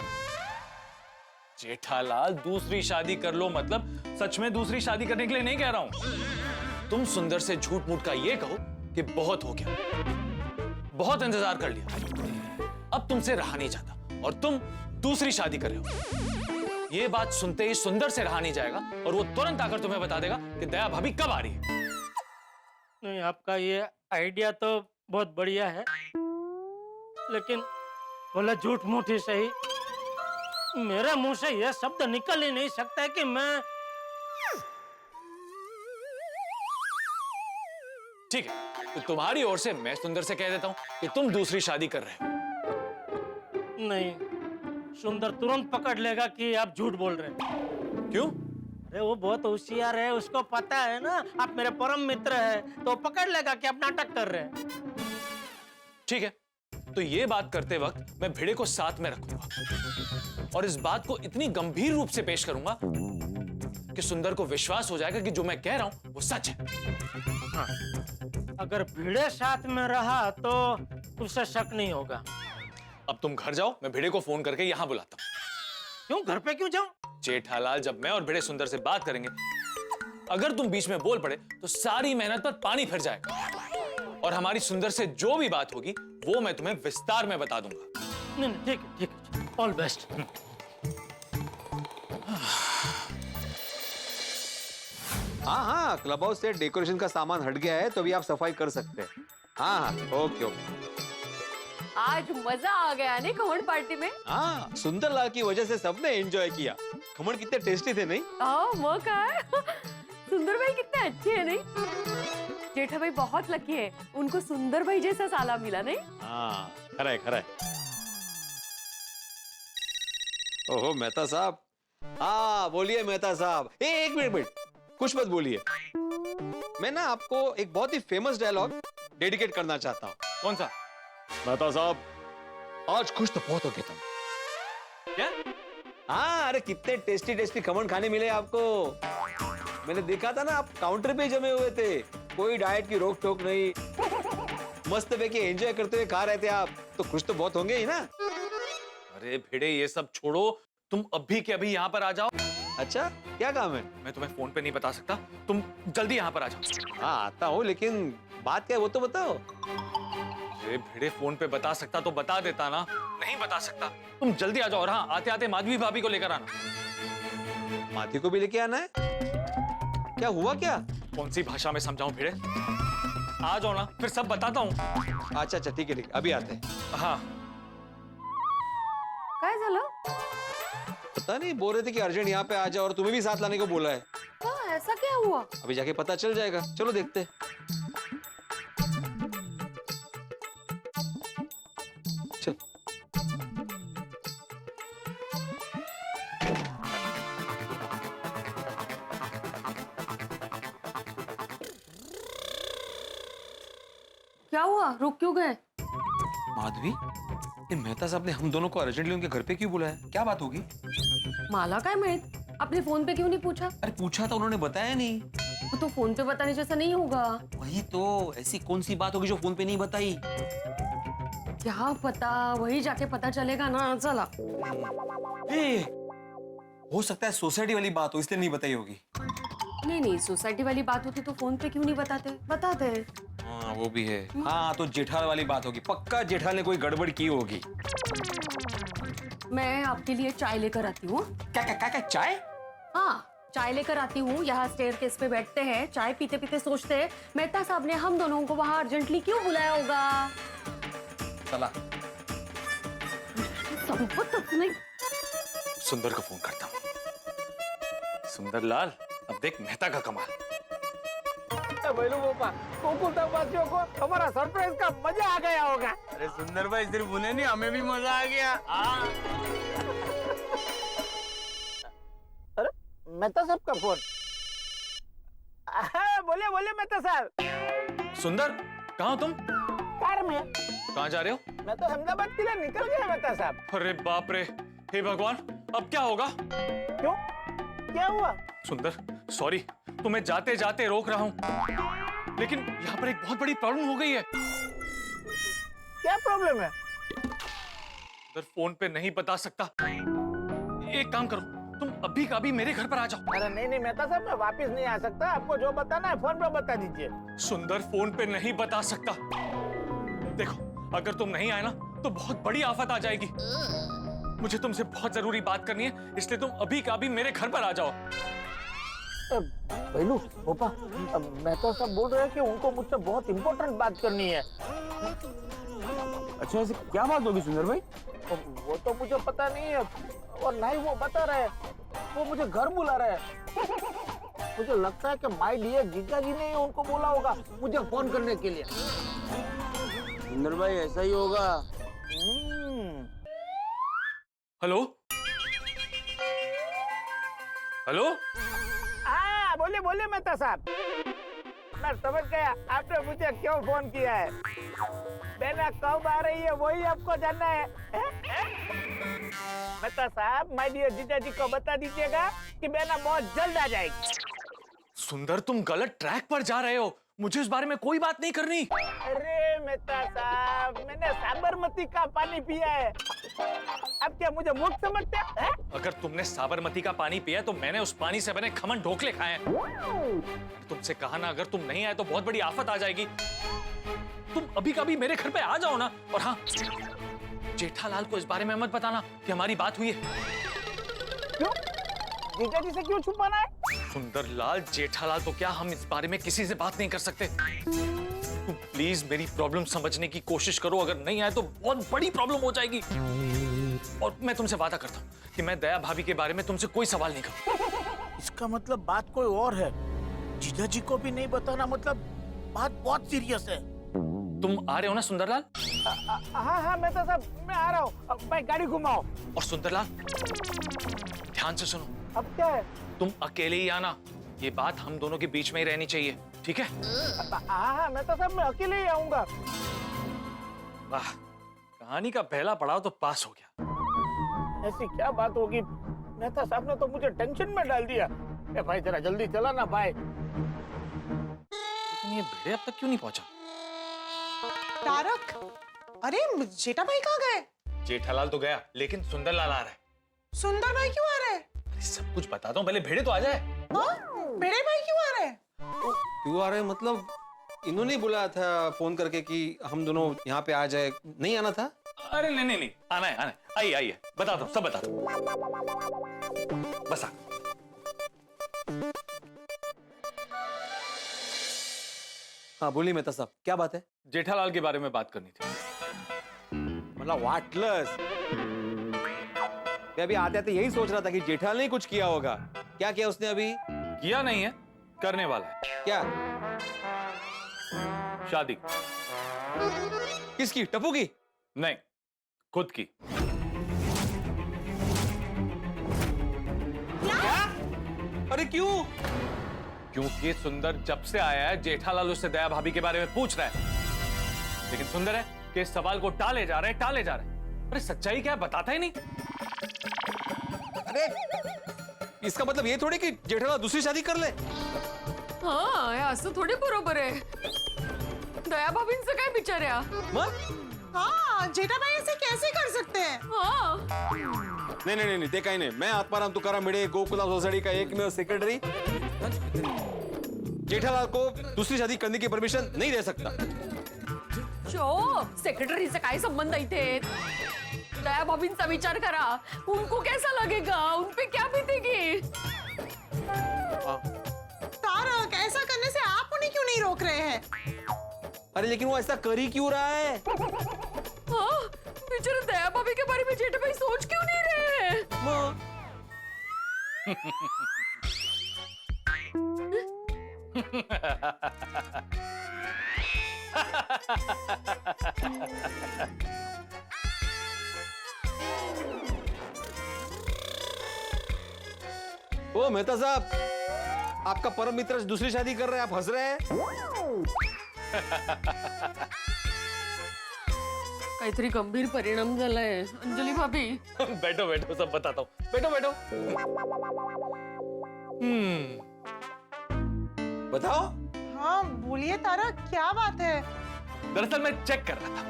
जेठालाल, दूसरी शादी कर लो मतलब सच में दूसरी शादी करने के लिए नहीं कह रहा हूं। तुम सुंदर से झूठ मूठ का ये कहो कि बहुत हो गया, बहुत इंतजार कर लिया, अब तुमसे रहा नहीं जाता और तुम दूसरी शादी कर रहे हो। ये बात सुनते ही सुंदर से रहा नहीं जाएगा और वो तुरंत आकर तुम्हें बता देगा कि दया भाभी कब आ रही है। नहीं, आपका ये आइडिया तो बहुत बढ़िया है, लेकिन बोला झूठ मूठ ही सही, मेरे मुंह से यह शब्द निकल ही नहीं सकता है कि मैं। ठीक है, तो तुम्हारी ओर से मैं सुंदर से कह देता हूं कि तुम दूसरी शादी कर रहे हो। नहीं, सुंदर तुरंत पकड़ लेगा कि आप झूठ बोल रहे हैं। क्यों? अरे वो बहुत होशियार है, उसको पता है ना आप मेरे परम मित्र हैं, तो पकड़ लेगा कि आप नाटक कर रहे हैं। ठीक है, तो ये बात करते वक्त मैं भिड़े को साथ में रखूंगा और इस बात को इतनी गंभीर रूप से पेश करूंगा कि सुंदर को विश्वास हो जाएगा कि जो मैं कह रहा हूं वो सच है। हाँ, अगर भिड़े साथ में रहा तो उसे शक नहीं होगा। अब तुम घर जाओ, मैं भिड़े को फोन करके यहां बुलाता हूं। क्यों, घर पे क्यों जाऊं? जेठालाल, जब मैं और भिड़े सुंदर से बात करेंगे, अगर तुम बीच में बोल पड़े तो सारी मेहनत पर पानी फिर जाएगा और हमारी सुंदर से जो भी बात होगी वो मैं तुम्हें विस्तार में बता दूंगा। नहीं, ठीक है, ठीक है, ऑल बेस्ट। हाँ हाँ, क्लब हाउस से डेकोरेशन का सामान हट गया है तो भी आप सफाई कर सकते हैं। हाँ हाँ, ओके ओके। आज मजा आ गया नहीं खमण पार्टी में? हाँ, सुंदर लाल की वजह से सबने एंजॉय किया। खमण कितने टेस्टी थे, नहीं? वो क्या है? सुंदर भाई कितने अच्छे हैं, नहीं? जेठा भाई बहुत लकी है, उनको सुंदर भाई जैसा साला मिला, नहीं? हाँ, खरा है, खरा है। ओहो मेहता साहब, हाँ बोलिए मेहता साहब। एक मिनट, कुछ मत बोलिए। मैं ना आपको एक बहुत ही फेमस डायलॉग डेडिकेट करना चाहता हूँ। कौन सा? मेहता साहब, आज खुश तो बहुत हो गए तुम। क्या? हाँ, अरे कितने टेस्टी टेस्टी खमण खाने मिले आपको। मैंने देखा था ना, आप काउंटर पे जमे हुए थे, कोई डाइट की रोक टोक नहीं, मस्त पैकी एंजॉय करते हुए खा रहे थे आप, तो खुश तो बहुत होंगे ही ना। अरे भिड़े, ये सब छोड़ो, तुम अभी के अभी यहाँ पर आ जाओ अच्छा, क्या काम है? मैं तुम्हें फोन पे नहीं बता सकता, तुम जल्दी यहाँ पर आ जाओ। हाँ आता हूँ, लेकिन बात क्या है वो तो बताओ। अरे भिड़े, फोन पे बता सकता तो बता देता ना, नहीं बता सकता। तुम जल्दी आ जाओ, और हाँ, आते आते माधवी भाभी को लेकर आना। माथी को भी लेके आना है? क्या हुआ क्या? कौन सी भाषा में समझाऊं भिड़े? आ जाओ ना, फिर सब बताता हूँ। अच्छा अच्छा, ठीक है ठीक है, अभी आते हैं। हाँ। काय झालं? पता नहीं, बोल रहे थे कि अर्जेंट यहाँ पे आ जाओ, और तुम्हें भी साथ लाने को बोला है। हाँ, ऐसा क्या हुआ? अभी जाके पता चल जाएगा, चलो देखते हैं। चल। क्या हुआ? रुक क्यों गए? माधवी, ये मेहता साहब ने हम दोनों को अर्जेंटली उनके घर पे क्यों बुलाया? क्या बात होगी? माला काय माहित? आपने फोन पे क्यों नहीं पूछा? अरे पूछा था, उन्होंने बताया नहीं। वो तो फोन पे बताने जैसा नहीं होगा। वही तो, ऐसी कौन सी बात होगी जो फोन पे नहीं बताई? क्या पता, वही जाके पता चलेगा ना। चला। हो सकता है सोसाइटी वाली बात हो, इसलिए नहीं बताई होगी। नहीं नहीं, सोसाइटी वाली बात होती तो फोन पे क्यों नहीं बताते? बताते। हाँ वो भी है। हाँ तो जेठाल वाली बात होगी, पक्का जेठाल ने कोई गड़बड़ की होगी। मैं आपके लिए चाय लेकर आती हूँ। क्या क्या क्या क्या, चाय? हाँ, चाय लेकर आती हूँ। यहाँ स्टेयरकेस पे बैठते हैं, चाय पीते पीते सोचते हैं मेहता साहब ने हम दोनों को वहाँ अर्जेंटली क्यों बुलाया होगा। चला। संपत नहीं। सुंदर को फोन करता हूँ। सुंदर लाल, अब देख मेहता का कमाल। बोलो पापा, कोकुलतावासियों को हमारा सरप्राइज का मजा आ गया होगा। अरे सुंदर भाई, सिर्फ उन्हें नहीं, हमें भी मजा आ गया। अरे मेहता साहब का फोन। बोले बोले मेहता साहब। सुंदर, कहाँ हो तुम? कार में। कहाँ जा रहे हो? मैं तो अहमदाबाद के लिए निकल गया मेहता साहब। अरे बाप रे, हे भगवान, अब क्या होगा? क्यों? क्या हुआ? सुंदर, सॉरी, तुम्हें जाते जाते रोक रहा हूँ, लेकिन यहाँ पर एक बहुत बड़ी प्रॉब्लम हो गई है। क्या प्रॉब्लम है? सुंदर, फोन पे नहीं बता सकता। एक काम करो, तुम अभी का अभी मेरे घर पर आ जाओ। अरे नहीं नहीं मेहता साहब, मैं वापस नहीं आ सकता। आपको जो बताना है फोन पे बता दीजिए। सुंदर, फोन पे नहीं बता सकता। देखो, अगर तुम नहीं आए ना तो बहुत बड़ी आफत आ जाएगी। मुझे तुमसे बहुत जरूरी बात करनी है, इसलिए तुम अभी का अभी मेरे घर पर आ जाओ। भैलू पापा, मेहता साहब बोल रहे हैं कि उनको मुझसे बहुत इम्पोर्टेंट बात करनी है। अच्छा, ऐसे क्या बात होगी सुंदर भाई? वो तो मुझे पता नहीं है, और ना ही वो बता रहे हैं। वो मुझे घर बुला रहे हैं। मुझे लगता है कि माय डियर जीजा जी ने उनको बोला होगा मुझे फोन करने के लिए। सुंदर भाई, ऐसा ही होगा। Hello hello. हाँ बोले बोले मेहता साहब, मैं समझ गया आपने मुझे क्यों फोन किया है। बेना कब आ रही है वही आपको जानना है। मेहता साहब, माय डियर जीजा जी को बता दीजिएगा कि बेना बहुत जल्द आ जाएगी। सुंदर, तुम गलत ट्रैक पर जा रहे हो, मुझे इस बारे में कोई बात नहीं करनी। अरे मेहता साहब, मैंने साबरमती का पानी पिया है। अब क्या मुझे मूर्ख समझते हैं? अगर तुमने साबरमती का पानी पिया तो मैंने उस पानी से बने खमन ढोकले खाए हैं। तुमसे कहा ना, अगर तुम नहीं आए तो बहुत बड़ी आफत आ जाएगी। तुम अभी कभी मेरे घर पे आ जाओ ना। और हाँ, जेठालाल को इस बारे में मत बताना कि हमारी बात हुई है। क्यों? जीजा जी से क्यों छुपाना है? सुंदर लाल, जेठालाल तो क्या, हम इस बारे में किसी से बात नहीं कर सकते। तुम प्लीज मेरी प्रॉब्लम समझने की कोशिश करो, अगर नहीं आए तो बहुत बड़ी प्रॉब्लम हो जाएगी। और मैं तुमसे वादा करता हूँ कि मैं दया भाभी के बारे में तुमसे कोई सवाल नहीं करूँ। इसका मतलब बात कोई और है। जीजा जी को भी नहीं बताना, मतलब बात बहुत सीरियस है। तुम आ रहे हो ना सुंदरलाल? हाँ हाँ मेहता साहब, मैं आ रहा हूँ। भाई गाड़ी घुमाओ। और सुंदरलाल, ध्यान से सुनो। अब क्या है? तुम अकेले ही आना, ये बात हम दोनों के बीच में ही रहनी चाहिए, ठीक है? हाँ हाँ मेहता साहब, मैं अकेले ही आऊंगा। वाह, कहानी का पहला पड़ाव तो पास हो गया। ऐसी क्या बात होगी? मेहता साहब ने तो मुझे टेंशन में डाल दिया। ए भाई जरा जल्दी चला ना भाई। लेकिन ये भिड़े अब तक क्यों नहीं पहुंचा? तारक, अरे जेठा भाई कहाँ गए? जेठालाल तो गया, लेकिन सुंदरलाल आ रहा है। सुंदर भाई क्यों आ रहे हैं? सब कुछ बताता हूँ, पहले भेड़े तो आ जाए। हाँ? भिड़े भाई क्यों आ रहे हैं? क्यों आ रहे हैं मतलब? इन्होंने बुलाया था फोन करके कि हम दोनों यहाँ पे आ जाए, नहीं आना था? अरे नहीं, आना है, आइए आइए, बताता हूँ, सब बताता हूँ। बस आ। हाँ बोलिए मेहता साहब, क्या बात है? जेठालाल के बारे में बात करनी थी। मतलब वाटलस, मैं अभी आते आते यही सोच रहा था कि जेठालाल ने कुछ किया होगा। क्या किया उसने अभी? किया नहीं है, करने वाला है। क्या? शादी। किसकी? टप्पू की? नहीं, खुद की। क्या? अरे क्यों? क्योंकि सुंदर जब से आया है जेठालाल उससे दया भाभी के बारे में पूछ रहा है, लेकिन सुंदर है कि इस सवाल को टाले जा रहे हैं। अरे सच्चाई क्या है बताता ही नहीं। अरे इसका मतलब ये थोड़ी कि जेठालाल दूसरी शादी कर ले। हाँ, हे असं थोडी बरोबर आहे. दया भाभींचं काय बिचाऱ्या? हाँ, जेठा भाई ऐसे कैसे कर सकते हैं? हाँ. नहीं, देखा ही नहीं। मैं आत्माराम तुकाराम भिड़े गोकुला सोसाइटी का एकमेव सेक्रेटरी जेठालाल को दूसरी शादी करने की परमिशन नहीं दे सकता। शो, सेक्रेटरीचा काय संबंध इथे? दया भाभींचा विचार करा. उनको कैसा लगेगा? उन पे क्या बीतेगी? तारक, ऐसा करने से आप उन्हें क्यों नहीं रोक रहे हैं? अरे लेकिन वो ऐसा कर ही क्यों रहा है? हाँ, बेचारे दया भाभी के बारे में जेठा भाई सोच क्यों नहीं रहे हैं? ओ मेहता साहब, आपका परम मित्र दूसरी शादी कर रहे हैं, आप हंस रहे हैं? काहीतरी गंभीर परिणाम झालाय अंजली भाभी. बैठो, सब बताता हूँ। बैठो। बताओ। हाँ, बोलिए तारक, क्या बात है? दरअसल मैं चेक कर रहा था।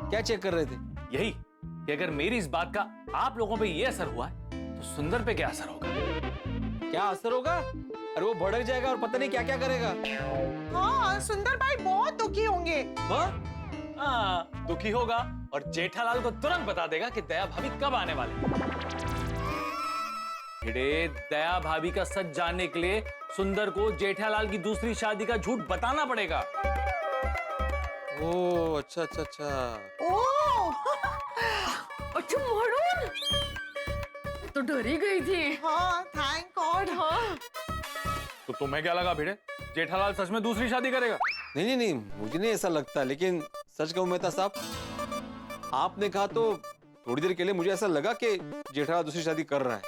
क्या चेक कर रहे थे? यही कि अगर मेरी इस बात का आप लोगों पे ये असर हुआ है तो सुंदर पे क्या असर होगा। क्या असर होगा? अरे वो भड़क जाएगा और पता नहीं क्या क्या करेगा। हाँ, सुंदर भाई बहुत दुखी होंगे। हाँ, दुखी होगा और जेठालाल को तुरंत बता देगा कि दया भाभी कब आने वाले। दया भाभी का सच जानने के लिए सुंदर को जेठालाल की दूसरी शादी का झूठ बताना पड़ेगा। ओह, अच्छा। ओह, अच्छा म्हणून तो डरी गई थी. हाँ, थैंक गॉड. हाँ. तो तुम्हें क्या लगा भिड़े, जेठालाल सच में दूसरी शादी करेगा? नहीं, मुझे नहीं ऐसा लगता। लेकिन सच कहूं मेहता साहब, आपने कहा तो थोड़ी देर के लिए मुझे ऐसा लगा कि जेठालाल दूसरी शादी कर रहा है।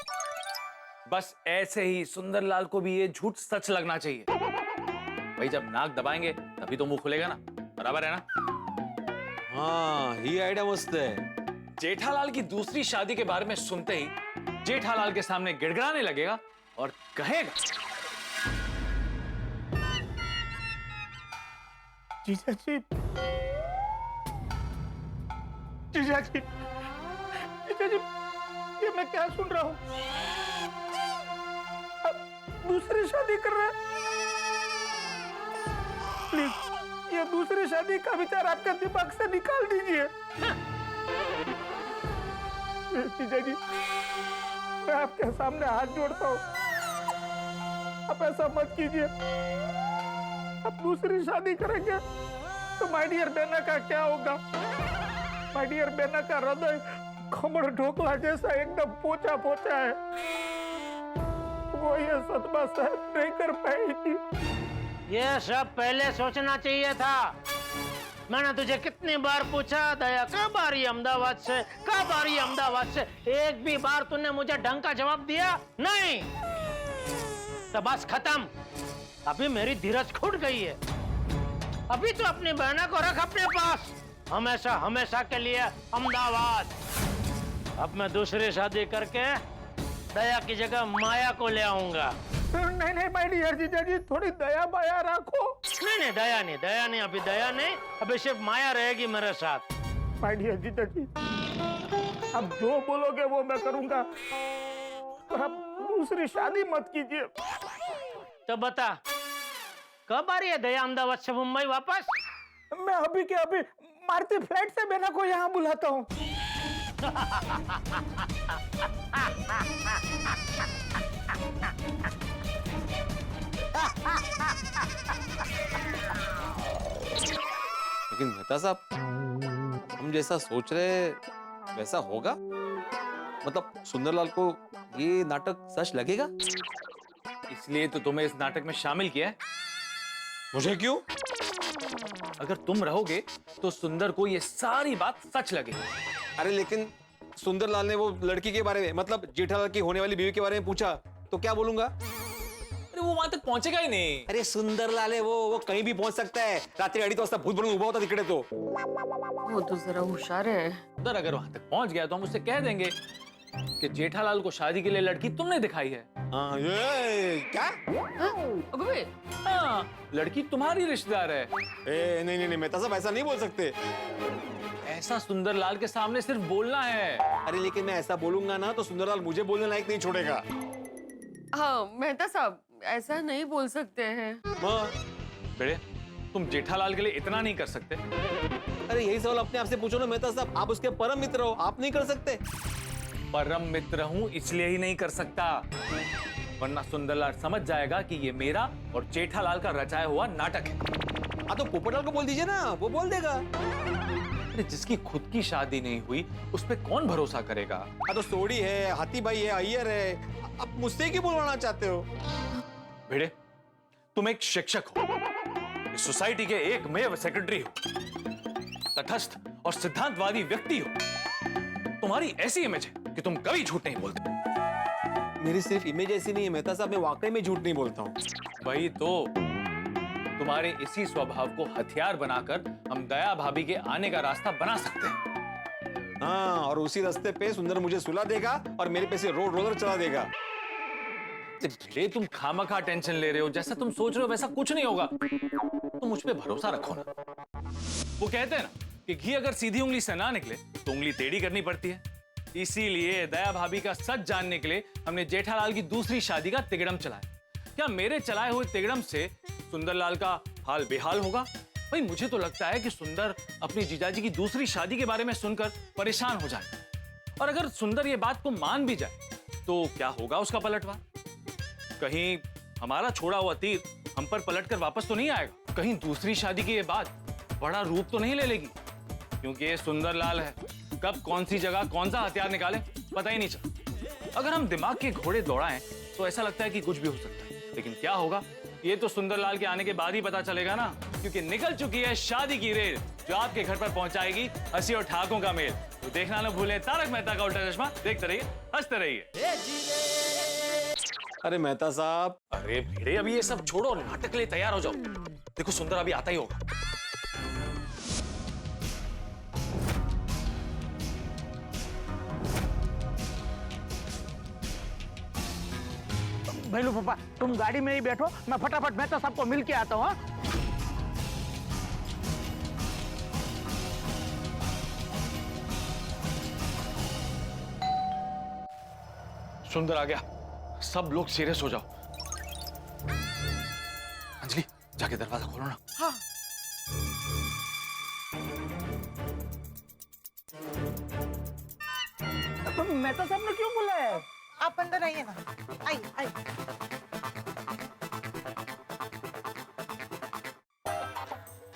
बस ऐसे ही सुंदरलाल को भी ये झूठ सच लगना चाहिए। भाई जब नाक दबाएंगे तभी तो मुंह खुलेगा ना, बराबर है ना? हाँ, ये आइडिया मस्त है। जेठालाल की दूसरी शादी के बारे में सुनते ही जेठालाल के सामने गिड़गिड़ाने लगेगा और कहेगा, जीजा जी, ये मैं क्या सुन रहा हूँ? अब दूसरी शादी कर रहे हैं? प्लीज, ये दूसरी शादी का विचार आपके दिमाग से निकाल दीजिए। जीजा जी, मैं आपके सामने हाथ जोड़ता हूँ, आप ऐसा मत कीजिए। आप दूसरी शादी करेंगे तो माय डियर बेना का क्या होगा? माय डियर बेना का हृदय खमण ढोकला जैसा एकदम पोचा है। वो ये सदमा सहन नहीं कर पाएगी। ये सब पहले सोचना चाहिए था। मैंने तुझे कितनी बार पूछा, दया कब आ रही अहमदाबाद से? एक भी बार तूने मुझे ढंग का जवाब दिया नहीं। तो बस खत्म, अभी मेरी धीरज छूट गई है। अभी तो अपनी बहना को रख अपने पास, हमेशा के लिए अहमदाबाद। अब मैं दूसरी शादी करके दया की जगह माया को ले आऊंगा। नहीं माय डियर जीजा जी, थोड़ी दया माया रखो। नहीं, दया नहीं, अभी दया नहीं, अभी सिर्फ माया रहेगी मेरे साथ। माय डियर जीजा जी, अब जो बोलोगे वो मैं करूंगा। पर आप दूसरी शादी मत कीजिए। तो बता, कब आ रही है दया अहमदाबाद से मुंबई वापस? मैं अभी के अभी मारुति फ्लाइट से बेना को यहाँ बुलाता हूँ। लेकिन मेहता साहब, हम जैसा सोच रहे वैसा होगा? मतलब सुंदरलाल को ये नाटक सच लगेगा? इसलिए तो तुम्हें इस नाटक में शामिल किया है। मुझे क्यों? अगर तुम रहोगे तो सुंदर को ये सारी बात सच लगेगी। अरे लेकिन सुंदरलाल ने वो लड़की के बारे में, मतलब जेठालाल की होने वाली बीवी के बारे में पूछा तो क्या बोलूंगा? अरे वो वहां तक पहुंचेगा ही नहीं। अरे सुंदरलाल है वो कहीं भी पहुंच सकता है। रात्रि 2:30 वाजता भूत बनूं उभा होता तिकडे तो। वो तो जरा होशियार है। सुंदर अगर वहां तक पहुंच गया तो हम उससे कह देंगे कि जेठालाल को शादी के लिए लड़की तुमने दिखाई है। हाँ, ये क्या? अबे हाँ, लड़की तुम्हारी रिश्तेदार है। नहीं नहीं नहीं, मेहता साहब ऐसा नहीं बोल सकते। ऐसा सुंदरलाल के सामने सिर्फ बोलना है। अरे लेकिन मैं ऐसा बोलूंगा ना तो सुंदरलाल मुझे बोलने लायक नहीं छोड़ेगा। हाँ मेहता साहब, ऐसा नहीं बोल सकते हैं। बेटे, तुम जेठालाल के लिए इतना नहीं कर सकते? अरे यही सवाल अपने आप से पूछो ना मेहता साहब। आप उसके परम मित्र हो, आप नहीं कर सकते? परम मित्र हूं इसलिए ही नहीं कर सकता, वरना सुंदरलाल समझ जाएगा कि ये मेरा और जेठालाल का रचाया हुआ नाटक है। हाँ तो पोपटलाल को बोल दीजिए ना, वो बोल देगा। अरे जिसकी खुद की शादी नहीं हुई उस पे कौन भरोसा करेगा? हाँ तो सोडी है, हाथी भाई है, अय्यर है, आप मुझसे क्यों बुलवाना चाहते हो? भिड़े, तुम एक शिक्षक हो, इस सोसाइटी के एकमेव सेक्रेटरी हो, तटस्थ और सिद्धांतवादी व्यक्ति हो। तुम्हारी ऐसी इमेज है कि तुम कभी झूठ नहीं बोलते। मेरी सिर्फ इमेज ऐसी नहीं है मेहता साहब, मैं वाकई में झूठ नहीं बोलता हूँ। वही तो, तुम्हारे इसी स्वभाव को हथियार बनाकर हम दया भाभी के आने का रास्ता बना सकते हैं। हाँ, और उसी रास्ते पे सुंदर मुझे सुला देगा और मेरे पे से रोड रोलर चला देगा। भिड़े, तुम खामखा टेंशन ले रहे हो। जैसा तुम सोच रहे हो वैसा कुछ नहीं होगा। तुम मुझ पे भरोसा रखो ना। वो कहते हैं ना कि घी अगर सीधी उंगली से ना निकले तो उंगली टेढ़ी करनी पड़ती है। इसीलिए दया भाभी का सच जानने के लिए हमने जेठालाल की दूसरी शादी का तिगड़म चलाया। क्या मेरे चलाए हुए तिगड़म से सुंदरलाल का हाल बेहाल होगा? भाई मुझे तो लगता है कि सुंदर अपनी जीजाजी की दूसरी शादी के बारे में सुनकर परेशान हो जाए। और अगर सुंदर ये बात को मान भी जाए तो क्या होगा उसका पलटवार? कहीं हमारा छोड़ा हुआ तीर हम पर पलटकर वापस तो नहीं आएगा? कहीं दूसरी शादी की ये बात बड़ा रूप तो नहीं ले लेगी? क्योंकि ये सुंदरलाल है, कब कौन सी जगह कौन सा हथियार निकाले पता ही नहीं चलता। अगर हम दिमाग के घोड़े दौड़ाएं तो ऐसा लगता है कि कुछ भी हो सकता है, लेकिन क्या होगा ये तो सुंदरलाल के आने के बाद ही पता चलेगा ना। क्योंकि निकल चुकी है शादी की रेल जो आपके घर पर पहुंचाएगी हंसी और ठहाकों का मेल। तो देखना ना भूलें तारक मेहता का उल्टा चश्मा। देखते रहिए, हंसते रहिए। अरे मेहता साहब, अरे भिड़े, अभी ये सब छोड़ो, नाटक के लिए तैयार हो जाओ। देखो सुंदर अभी आता ही होगा। भैलू पापा, तुम गाड़ी में ही बैठो, मैं फटाफट मेहता साहब को मिल के आता हूँ। हाँ? सुंदर आ गया, सब लोग सीरियस हो जाओ। अंजलि, जाके दरवाजा खोलो ना। हाँ। मेहता साहब ने क्यों बुलाया है? आप अंदर आइए ना, आइए आइए।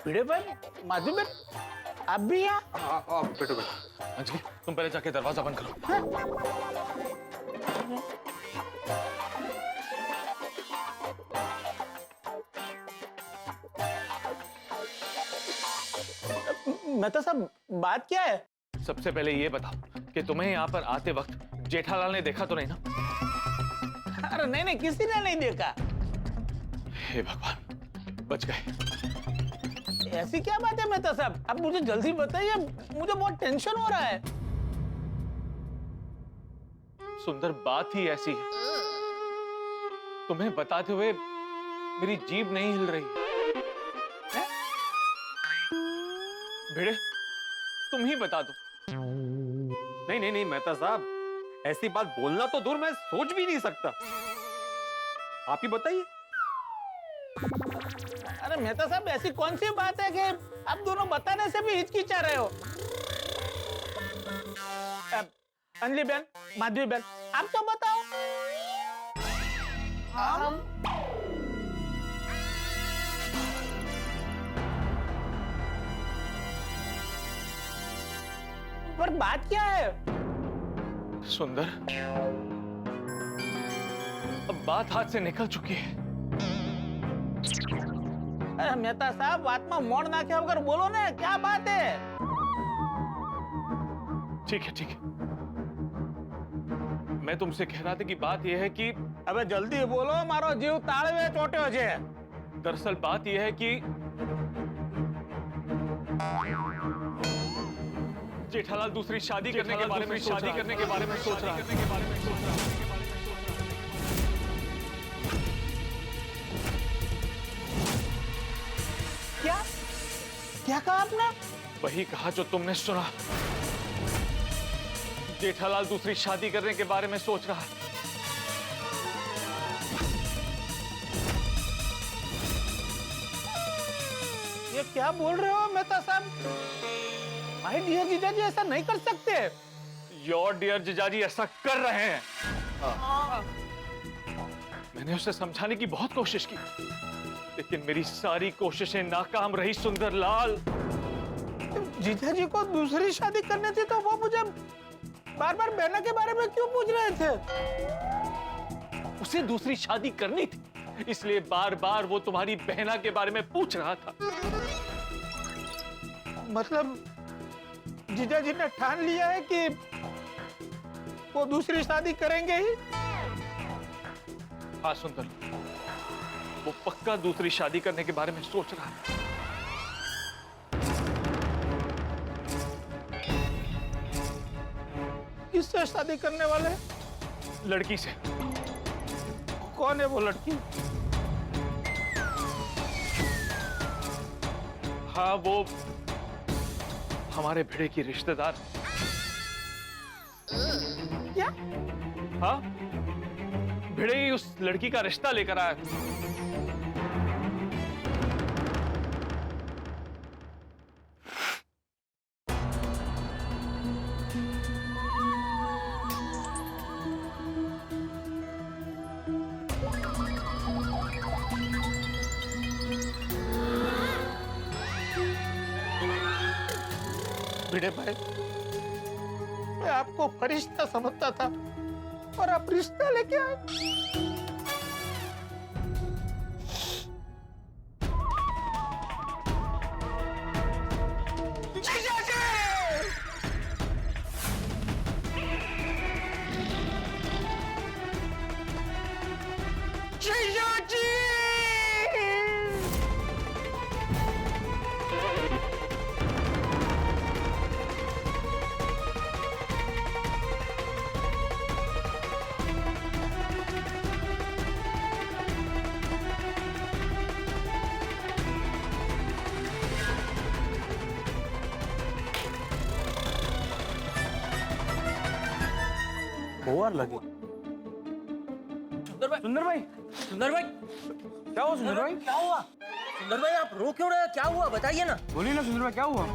भिड़े भाई, माधु भाई, आप भी यहाँ? बैठो बैठो। अंजलि, तुम पहले जाके दरवाजा बंद करो। मेहता साहब, बात क्या है? सबसे पहले ये बताओ कि तुम्हें यहाँ पर आते वक्त जेठालाल ने देखा तो नहीं ना? अरे नहीं नहीं, किसी ने नहीं देखा। हे भगवान, बच गए। ऐसी क्या बात है मेहता साहब, आप मुझे जल्दी बताइए, मुझे बहुत टेंशन हो रहा है। सुंदर, बात ही ऐसी है, तुम्हें बताते हुए मेरी जीभ नहीं हिल रही। भिड़े, तुम ही बता दो। नहीं नहीं नहीं मेहता साहब, ऐसी बात बोलना तो दूर, मैं सोच भी नहीं सकता। आप ही बताइए। अरे मेहता साहब, ऐसी कौन सी बात है कि आप दोनों बताने से भी हिचकिचा रहे हो? अंजलि बहन, माधवी बहन, आप तो बताओ। हम पर बात क्या है? सुंदर, अब बात हाथ से निकल चुकी है। अरे मेहता साहब, बात में मोड़ नाखे वगैरह बोलो ना, क्या बात है? ठीक है, ठीक है। मैं तुमसे कह रहा था कि बात यह है कि अबे जल्दी बोलो, मारो जीव ताड़वे चोटे हो जाए। दरअसल बात यह है कि जेठालाल दूसरी शादी करने के बारे में सोच रहा है। क्या क्या कहा आपने? वही कहा जो तुमने सुना। जेठालाल दूसरी शादी करने के बारे में सोच रहा है। ये क्या बोल रहे हो मेहता साहब? माय डियर जीजाजी, ऐसा नहीं कर सकते। योर डियर जीजाजी ऐसा कर रहे हैं। मैंने उसे समझाने की बहुत कोशिश की, लेकिन मेरी सारी कोशिशें नाकाम रही सुंदरलाल। जीजाजी को दूसरी शादी करनी थी तो वो मुझे बार बार बहना के बारे में क्यों पूछ रहे थे? उसे दूसरी शादी करनी थी, इसलिए बार बार वो तुम्हारी बहना के बारे में पूछ रहा था। मतलब जीजाजी ने ठान लिया है कि वो दूसरी शादी करेंगे ही? हाँ सुंदर, वो पक्का दूसरी शादी करने के बारे में सोच रहा है। किससे शादी करने वाले हैं? लड़की से। कौन है वो लड़की? हाँ, वो हमारे भिड़े की रिश्तेदार। क्या? हाँ, भिड़े ही उस लड़की का रिश्ता लेकर आया। भिड़े भाई, मैं आपको फरिश्ता समझता था और आप रिश्ता लेके आए। और लगे। सुंदर भाई, सुंदर भाई, सुंदर भाई, क्या हुआ सुंदर भाई? क्या हुआ? सुंदर भाई, आप रो क्यों रहे हैं? क्या हुआ बताइए ना। बोलिए ना सुंदर भाई, क्या हुआ?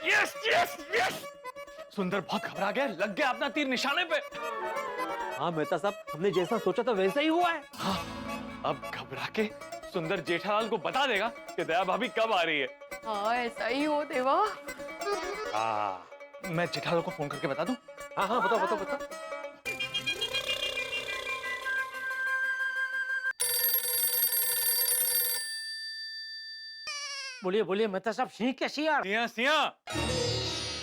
Yes yes yes! सुंदर बहुत घबरा गया, लग गया अपना तीर निशाने पे। हाँ मेहता साहब, हमने जैसा सोचा था वैसा ही हुआ है। हाँ, अब घबरा के सुंदर जेठालाल को बता देगा कि दया भाभी कब आ रही है। हाँ, ऐसा ही हो देवा। मैं जेठालाल को फोन करके बता दूं? हाँ हाँ, बताओ बताओ बताओ। बोलिए बोलिए मेहता साहब, सिंह के सियार। सिया सिया,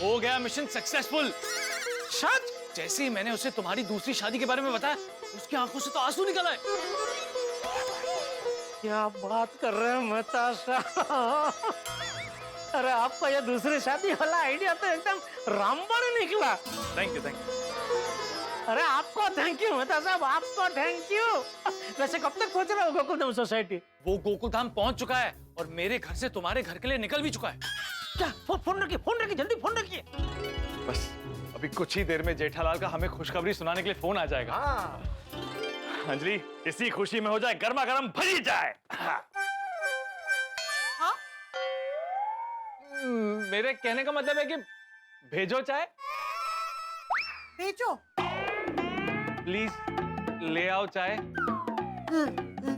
हो गया मिशन सक्सेसफुल। सच, जैसे ही मैंने उसे तुम्हारी दूसरी शादी के बारे में बताया, उसकी आंखों से तो आंसू निकल आए। क्या बात कर रहे हैं मेहता साहब? अरे आपका ये दूसरी शादी वाला आइडिया तो एकदम रामबाण निकला। Thank you, thank you. अरे आपको थैंक यू मेहता साहब, आपको थैंक यू। वैसे कब तक पहुंच रहा हो गोकुलधाम सोसाइटी? वो गोकुलधाम पहुंच चुका है और मेरे घर से तुम्हारे घर के लिए निकल भी चुका है। क्या? फोन रखिए, जल्दी फोन रखिए। बस अभी कुछ ही देर में जेठालाल का हमें खुशखबरी सुनाने के लिए फोन आ जाएगा। अंजलि, इसी खुशी में हो जाए गर्मा गर्म भजी चाय। मेरे कहने का मतलब है कि भेजो चाय, भेजो। प्लीज ले आओ चाय।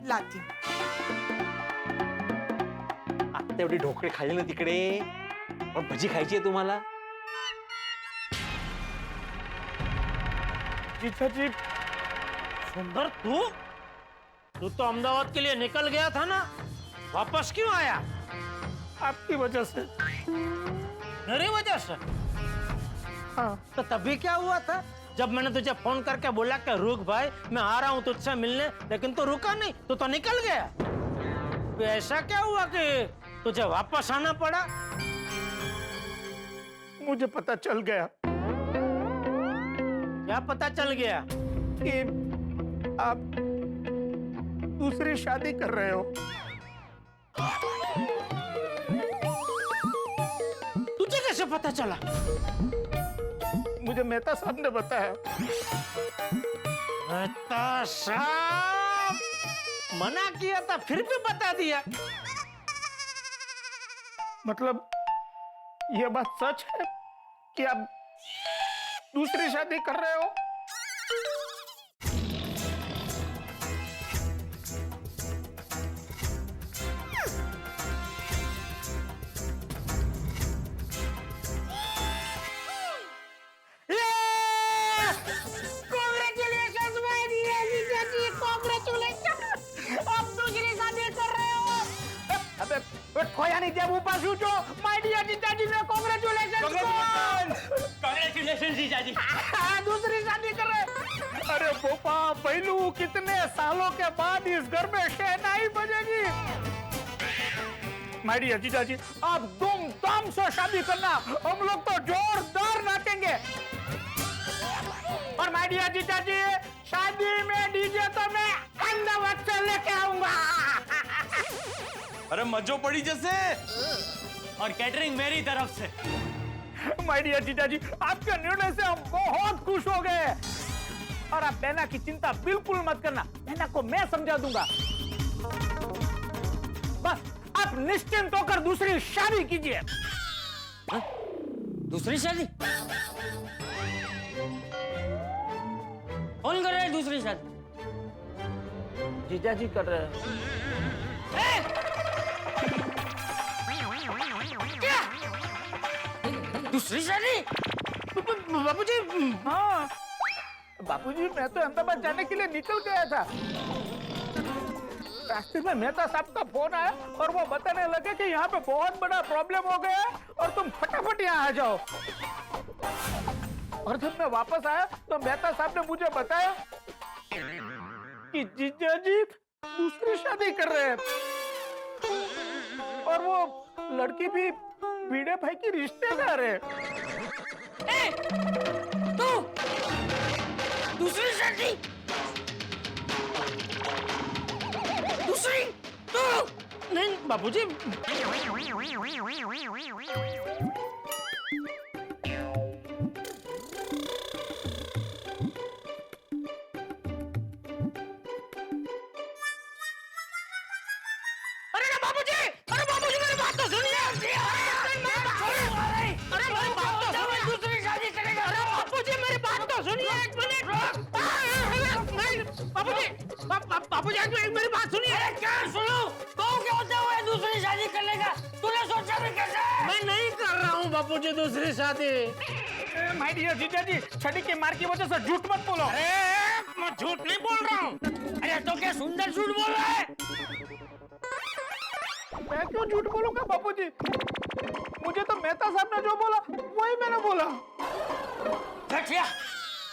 लाती। आता एवढे ढोकळे खाल्ले ना तिकडे, और भजी खायची आहे तुम्हाला? जीजाजी, सुंदर तू तो अहमदाबाद के लिए निकल गया था ना, वापस क्यों आया? आपकी वजह से। मेरी वजह से? हाँ, तो तभी क्या हुआ था जब मैंने तुझे फोन करके बोला कि रुक भाई, मैं आ रहा हूँ तुझसे मिलने, लेकिन तू रुका नहीं, तो निकल गया। तो ऐसा क्या हुआ कि तुझे वापस आना पड़ा? मुझे पता चल गया। क्या पता चल गया? कि आप दूसरी शादी कर रहे हो। तुझे कैसे पता चला? मुझे मेहता साहब ने बताया। मेहता साहब? मना किया था फिर भी बता दिया। मतलब यह बात सच है कि आप दूसरी शादी कर रहे हो? खोया नहीं जब ऊपर सूचो, माय डियर जीजाजी ने कांग्रेचुलेशन। कांग्रेचुलेशन जीजाजी। दूसरी शादी कर रहे। अरे पोपा पहलू, कितने सालों के बाद इस घर में शहनाई बजेगी। माय डियर जीजाजी, आप धूमधाम से शादी करना, हम लोग तो जोरदार नाचेंगे। और माय डियर जीजाजी, शादी में डीजे तो मैं अहमदाबाद से लेके आऊंगा। अरे मजो पड़ी जैसे। और कैटरिंग मेरी तरफ से। माय डियर जीजाजी, आपके निर्णय से हम बहुत खुश हो गए। और आप बहना की चिंता बिल्कुल मत करना, बहना को मैं समझा दूंगा। बस आप निश्चिंत होकर दूसरी शादी कीजिए। दूसरी शादी? कौन कर रहा है दूसरी शादी? जीजाजी कर रहे हैं। दूसरी शादी? बाबूजी, हाँ बापूजी, मैं तो अहमदाबाद जाने के लिए निकल गया था। रास्ते में मेहता साहब का फोन आया और वो बताने लगे कि यहाँ पे बहुत बड़ा प्रॉब्लम हो गया और तुम फटाफट यहाँ आ जाओ। और जब मैं वापस आया तो मेहता साहब ने मुझे बताया कि जीजाजी दूसरी शादी कर रहे हैं और वो लड़की भी बीड़े भाई की रिश्तेदार है। तू दूसरी शादी? दूसरी? तू? नहीं बाबूजी। बाबूजी मेरी बात सुनिए। क्या सुनो? तो क्या होता है दूसरी शादी करने का? तूने सोचा भी कैसे? मैं नहीं कर रहा हूँ बाबूजी दूसरी शादी। माय डियर जीजाजी, छड़ी के मार की वजह से झूठ मत बोलो। मैं झूठ नहीं बोल रहा हूँ। अरे तो क्या सुंदर झूठ बोल रहा है? मैं क्यों झूठ बोलूंगा बापूजी? मुझे तो मेहता साहब ने जो बोला वही मैंने बोला। घटिया,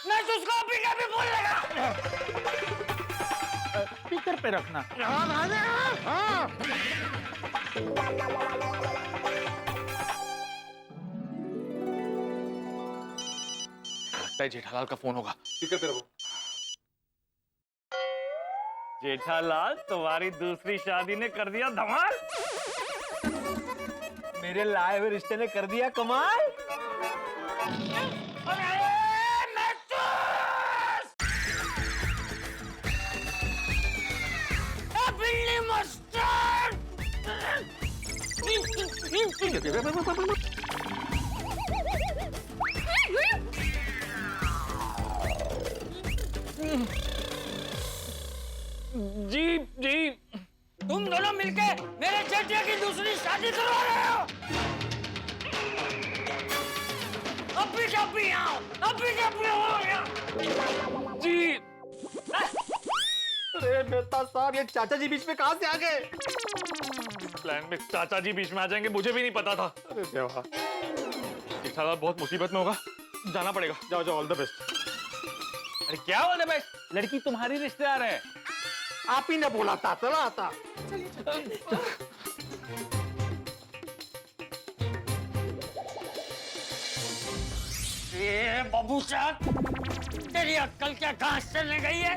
मैं तुझको अभी कभी बोल लगा। स्पीकर पे रखना। हाँ। लगता है जेठालाल का फोन होगा। स्पीकर पे रखो। जेठालाल, तुम्हारी दूसरी शादी ने कर दिया धमाल। मेरे लाए हुए रिश्ते ने कर दिया कमाल। जी जी, तुम दोनों मिलके मेरे चेटिया की दूसरी शादी करवा रहे हो। अभी आओ, अभी आओ जी। अरे मेहता साहब, ये चाचा जी बीच में कहां से आ गए? प्लान में चाचा जी बीच में आ जाएंगे मुझे भी नहीं पता था। अरे देवा, जेठालाल बहुत मुसीबत में होगा, जाना पड़ेगा। जाओ जाओ, ऑल द बेस्ट। अरे क्या बोले भाई, लड़की तुम्हारी रिश्तेदार है। आप ही ने बोला था, चला आता। ये बाबू साहब, तेरी अक्कल क्या घास चलने गई है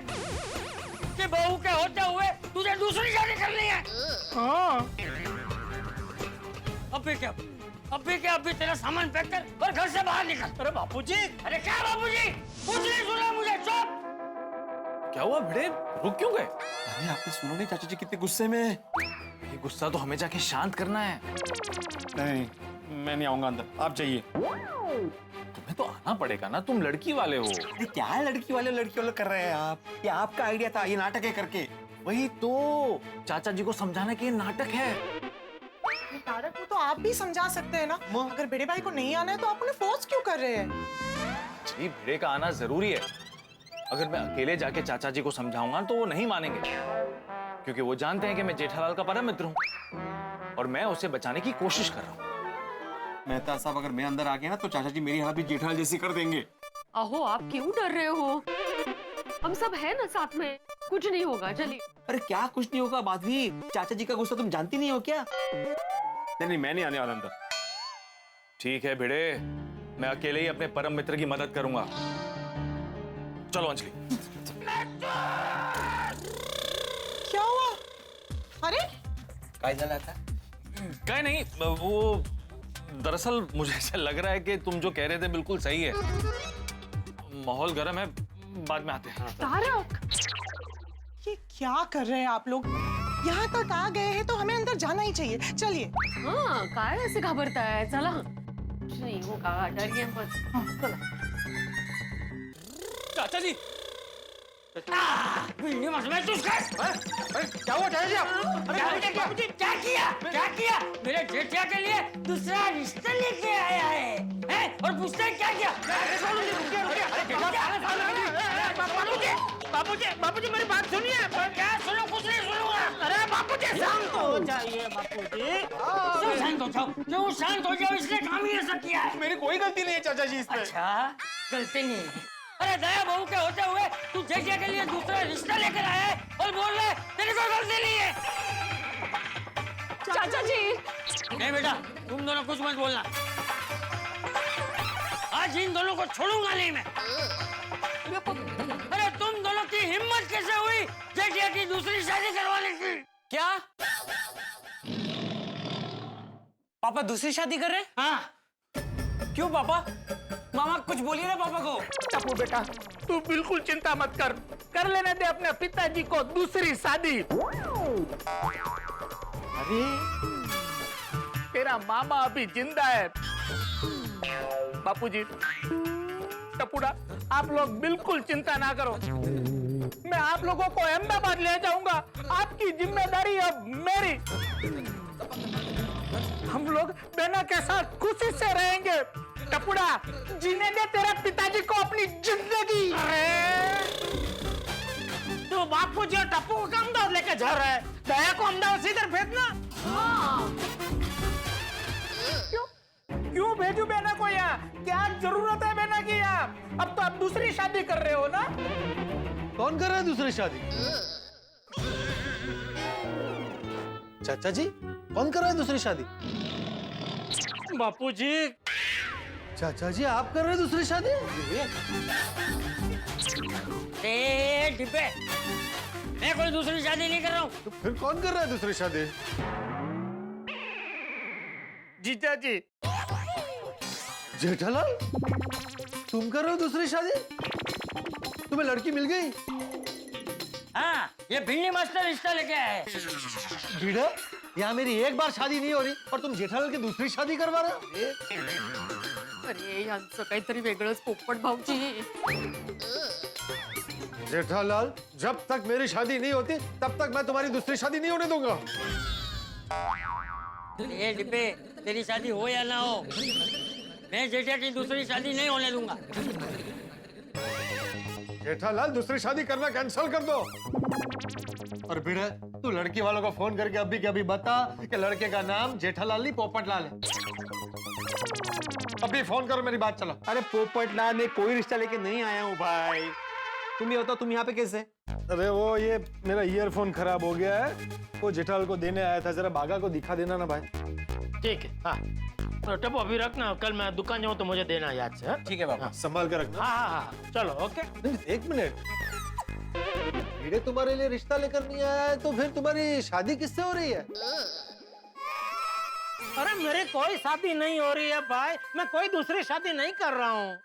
कि बहू के होते हुए तुझे दूसरी शादी करनी है? हाँ। अभी तेरा सामान पैक कर और घर से बाहर निकल। अरे बापूजी, अरे क्या बाबूजी, कुछ नहीं सुना मुझे, चुप। क्या हुआ भिड़े, रुक क्यों गए? अरे आपने सुना नहीं चाचा जी कितने गुस्से में? ये गुस्सा तो हमें जाके शांत करना है। नहीं, मैं नहीं आऊंगा अंदर, आप जाइए। तुम्हें तो आना पड़ेगा ना, तुम लड़की वाले हो। अरे क्या है लड़की वाले कर रहे हैं आप? ये आपका आइडिया था, ये नाटक है करके। वही तो, चाचा जी को समझाने के नाटक है। तारक को तो आप भी समझा सकते हैं ना। अगर बड़े भाई को नहीं आना है तो आप उन्हें फोर्स क्यों कर रहे हैं? जी, भिड़े का आना जरूरी है। अगर मैं अकेले जाके चाचा जी को समझाऊंगा तो वो नहीं मानेंगे, क्योंकि वो जानते हैं कि मैं जेठालाल का परम मित्र हूँ और मैं उसे बचाने की कोशिश कर रहा हूँ। मेहता साहब, अगर मैं अंदर आ गया ना तो चाचा जी मेरी हालत भी जेठालाल जैसी कर देंगे। अहो, आप क्यों डर रहे हो? हम सब है ना साथ में, कुछ नहीं होगा, चलिए। अरे क्या कुछ नहीं होगा माधवी, चाचा जी का गुस्सा तुम जानती नहीं हो क्या? नहीं, मैं नहीं आने वाला अंदर। ठीक है भिड़े, मैं अकेले ही अपने परम मित्र की मदद करूंगा। चलो अंजलि। क्या हुआ? अरे काय झाला था? कहीं नहीं, वो दरअसल मुझे ऐसा लग रहा है कि तुम जो कह रहे थे बिल्कुल सही है। माहौल गर्म है, बाद में आते हैं। तारक, ये क्या कर रहे हैं आप लोग? यहाँ तक आ गए हैं तो हमें अंदर जाना ही चाहिए। चलिए। हाँ, काय ऐसे घबरता है? चला, कुछ नहीं होगा, डरिए मत। चला। चाचा जी, क्या हुआ चाचा जी? क्या किया? मेरे जेठिया के लिए दूसरा रिश्ता लेके आया है? और पूछते हैं क्या किया? बापूजी मेरी बात सुनिए। क्या सुनो? कुछ नहीं सुनूंगा। अरे बापूजी शांत हो जाइए। बापूजी क्यों शांत हो जाओ? इसने काम ही ऐसा किया है। मेरी कोई गलती नहीं है चाचा जी इसमें। अच्छा, गलती नहीं है। अरे दया बहू के होते हुए तू जेठिया के लिए दूसरा रिश्ता लेकर आया है और बोल रहा है तेरी कोई गलती नहीं है। चाचा जी। नहीं बेटा, तुम दोनों कुछ मत बोलना। आज इन दोनों को छोड़ूंगा नहीं मैं। अरे तुम दोनों की हिम्मत कैसे हुई जेठिया की दूसरी शादी करवाने की? क्या पापा दूसरी शादी कर रहे हैं? हाँ। क्यों पापा? मामा कुछ बोलिए ना पापा को। टप्पू बेटा, तू बिल्कुल चिंता मत कर लेने दे अपने पिताजी को दूसरी शादी। अरे तेरा मामा अभी जिंदा है। बापूजी, टप्पूड़ा, आप लोग बिल्कुल चिंता ना करो। मैं आप लोगों को अहमदाबाद ले जाऊंगा। आपकी जिम्मेदारी अब मेरी। हम लोग बेना के साथ खुशी से रहेंगे। टपुड़ा, जीने दे तेरे पिताजी को अपनी जिंदगी। तो बापूजी और टप्पू को अहमदाबाद लेके जा रहा है, दया को अहमदाबाद सीधे भेजना। क्यों भेजू बेना को यहाँ? क्या जरूरत है बेना की यहाँ? अब तो आप दूसरी शादी कर रहे हो ना? कौन कर रहा है दूसरी शादी? चाचा जी, कौन कर रहा है दूसरी शादी? बापूजी। चाचा जी, आप कर रहे हैं दूसरी शादी? डिब्बे, मैं कोई दूसरी शादी नहीं कर रहा हूँ। तो फिर कौन कर रहा है दूसरी शादी? जीजा जी। जेठालाल, तुम कर रहे हो दूसरी शादी? तुम्हें लड़की मिल गई? हाँ, ये भिंडी मास्टर रिश्ता लेके आया है। बीड़ा, यहाँ मेरी एक बार शादी नहीं हो रही और तुम जेठालाल की दूसरी शादी करवा रहे हो? अरे यांचं काहीतरी वेगळंच पोपट भाऊजी. जेठालाल, जब तक मेरी शादी नहीं होती तब तक मैं तुम्हारी दूसरी शादी नहीं होने दूंगा. ये डिब्बे, तेरी शादी हो या ना हो, मैं जेठा की दूसरी शादी नहीं होने दूंगा. जेठालाल, दूसरी शादी करना कैंसिल कर दो. और बीड़ा, तू लड़की वालों को फोन करके अभी के अभी बता कि लड़के का नाम जेठालाल नहीं पोपटलाल है. अभी फोन करो, मेरी बात चलो. अरे पोपटलाल, मैं कोई रिश्ता लेके नहीं आया हूँ भाई. तुम ये बताओ, तुम यहाँ पे कैसे? अरे वो ये मेरा ईयरफोन खराब हो गया है, वो जेठालाल को देने आया था. जरा बागा को दिखा देना ना भाई. ठीक है. हाँ तो टप्पू अभी रखना, कल मैं दुकान जाऊँ तो मुझे देना याद से. ठीक है बाबा. संभाल कर रखना. हाँ हाँ हाँ चलो ओके. एक मिनट, भिड़े तुम्हारे लिए रिश्ता लेकर नहीं आया है तो फिर तुम्हारी शादी किससे हो रही है? अरे मेरी कोई शादी नहीं हो रही है भाई, मैं कोई दूसरी शादी नहीं कर रहा हूँ.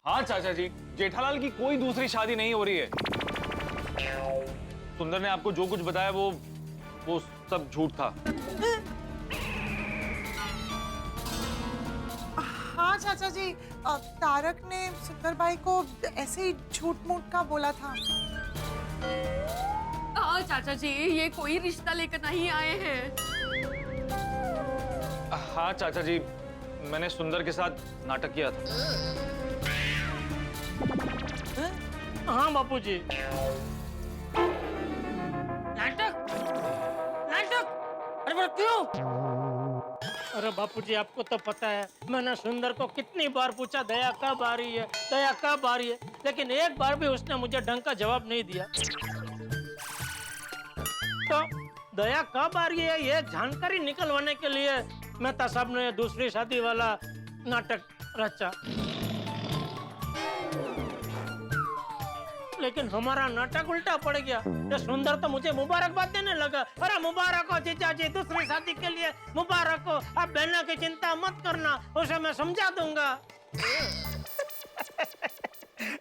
हाँ चाचा जी, जेठालाल की कोई दूसरी शादी नहीं हो रही है. सुंदर ने आपको जो कुछ बताया वो सब झूठ था. हाँ चाचा जी, तारक ने सुंदर भाई को ऐसे ही झूठ मूठ का बोला था. हाँ चाचा जी, ये कोई रिश्ता लेकर नहीं आए हैं. हाँ चाचा जी, मैंने सुंदर के साथ नाटक किया था. हाँ बापूजी. नाटक? नाटक? अरे पर क्यों? अरे बापूजी, आपको तो पता है मैंने सुंदर को कितनी बार पूछा दया कब आ रही है, दया कब आ रही है, लेकिन एक बार भी उसने मुझे ढंग का जवाब नहीं दिया. तो दया कब आ रही है ये जानकारी निकलवाने के लिए मेहता साहब ने दूसरी शादी वाला नाटक रचा. लेकिन हमारा नाटक उल्टा पड़ गया. ये सुंदर तो मुझे मुबारकबाद देने लगा. अरे मुबारक हो जीजा जी, दूसरी शादी के लिए मुबारक हो. आप बहना की चिंता मत करना, उसे मैं समझा दूंगा.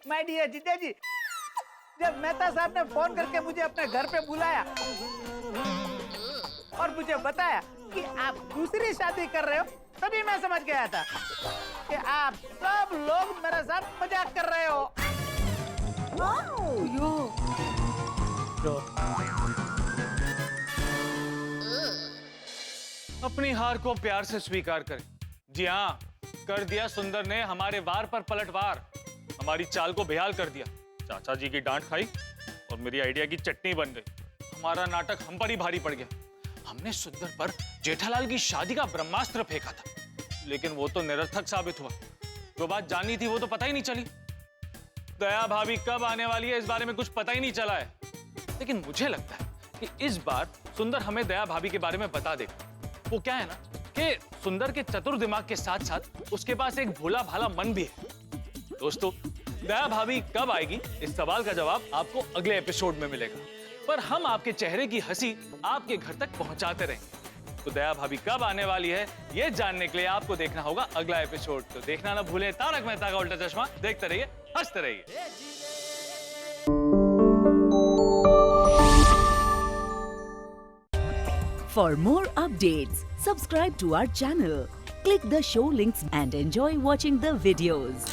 माय डियर जीजा जी, जब मेहता साहब ने फोन करके मुझे अपने घर पे बुलाया और मुझे बताया कि आप दूसरी शादी कर रहे हो, तभी मैं समझ गया था कि आप सब लोग मेरे साथ मजाक कर रहे हो. अपनी हार को प्यार से स्वीकार करें. जी हाँ, कर दिया सुंदर ने हमारे वार पर पलटवार. हमारी चाल को बेहाल कर दिया. चाचा जी की डांट खाई और मेरी आइडिया की चटनी बन गई. हमारा नाटक हम पर ही भारी पड़ गया. हमने सुंदर पर जेठालाल की शादी का ब्रह्मास्त्र फेंका था, लेकिन वो तो निरर्थक साबित हुआ. जो बात जाननी थी वो तो पता ही नहीं चली. दया भाभी कब आने वाली है इस बारे में कुछ पता ही नहीं चला है. लेकिन मुझे लगता है कि इस बार सुंदर हमें दया भाभी के बारे में बता देगा. वो क्या है ना कि सुंदर के चतुर दिमाग के साथ साथ उसके पास एक भोला भाला मन भी है. दोस्तों, दया भाभी कब आएगी इस सवाल का जवाब आपको अगले एपिसोड में मिलेगा, पर हम आपके चेहरे की हंसी आपके घर तक पहुंचाते रहेंगे. तो दया भाभी कब आने वाली है ये जानने के लिए आपको देखना होगा अगला एपिसोड. तो देखना ना भूलें तारक मेहता का उल्टा चश्मा. देखते रहिए, हंसते रहिए. For more updates, subscribe to our channel, click the show links and enjoy watching the videos.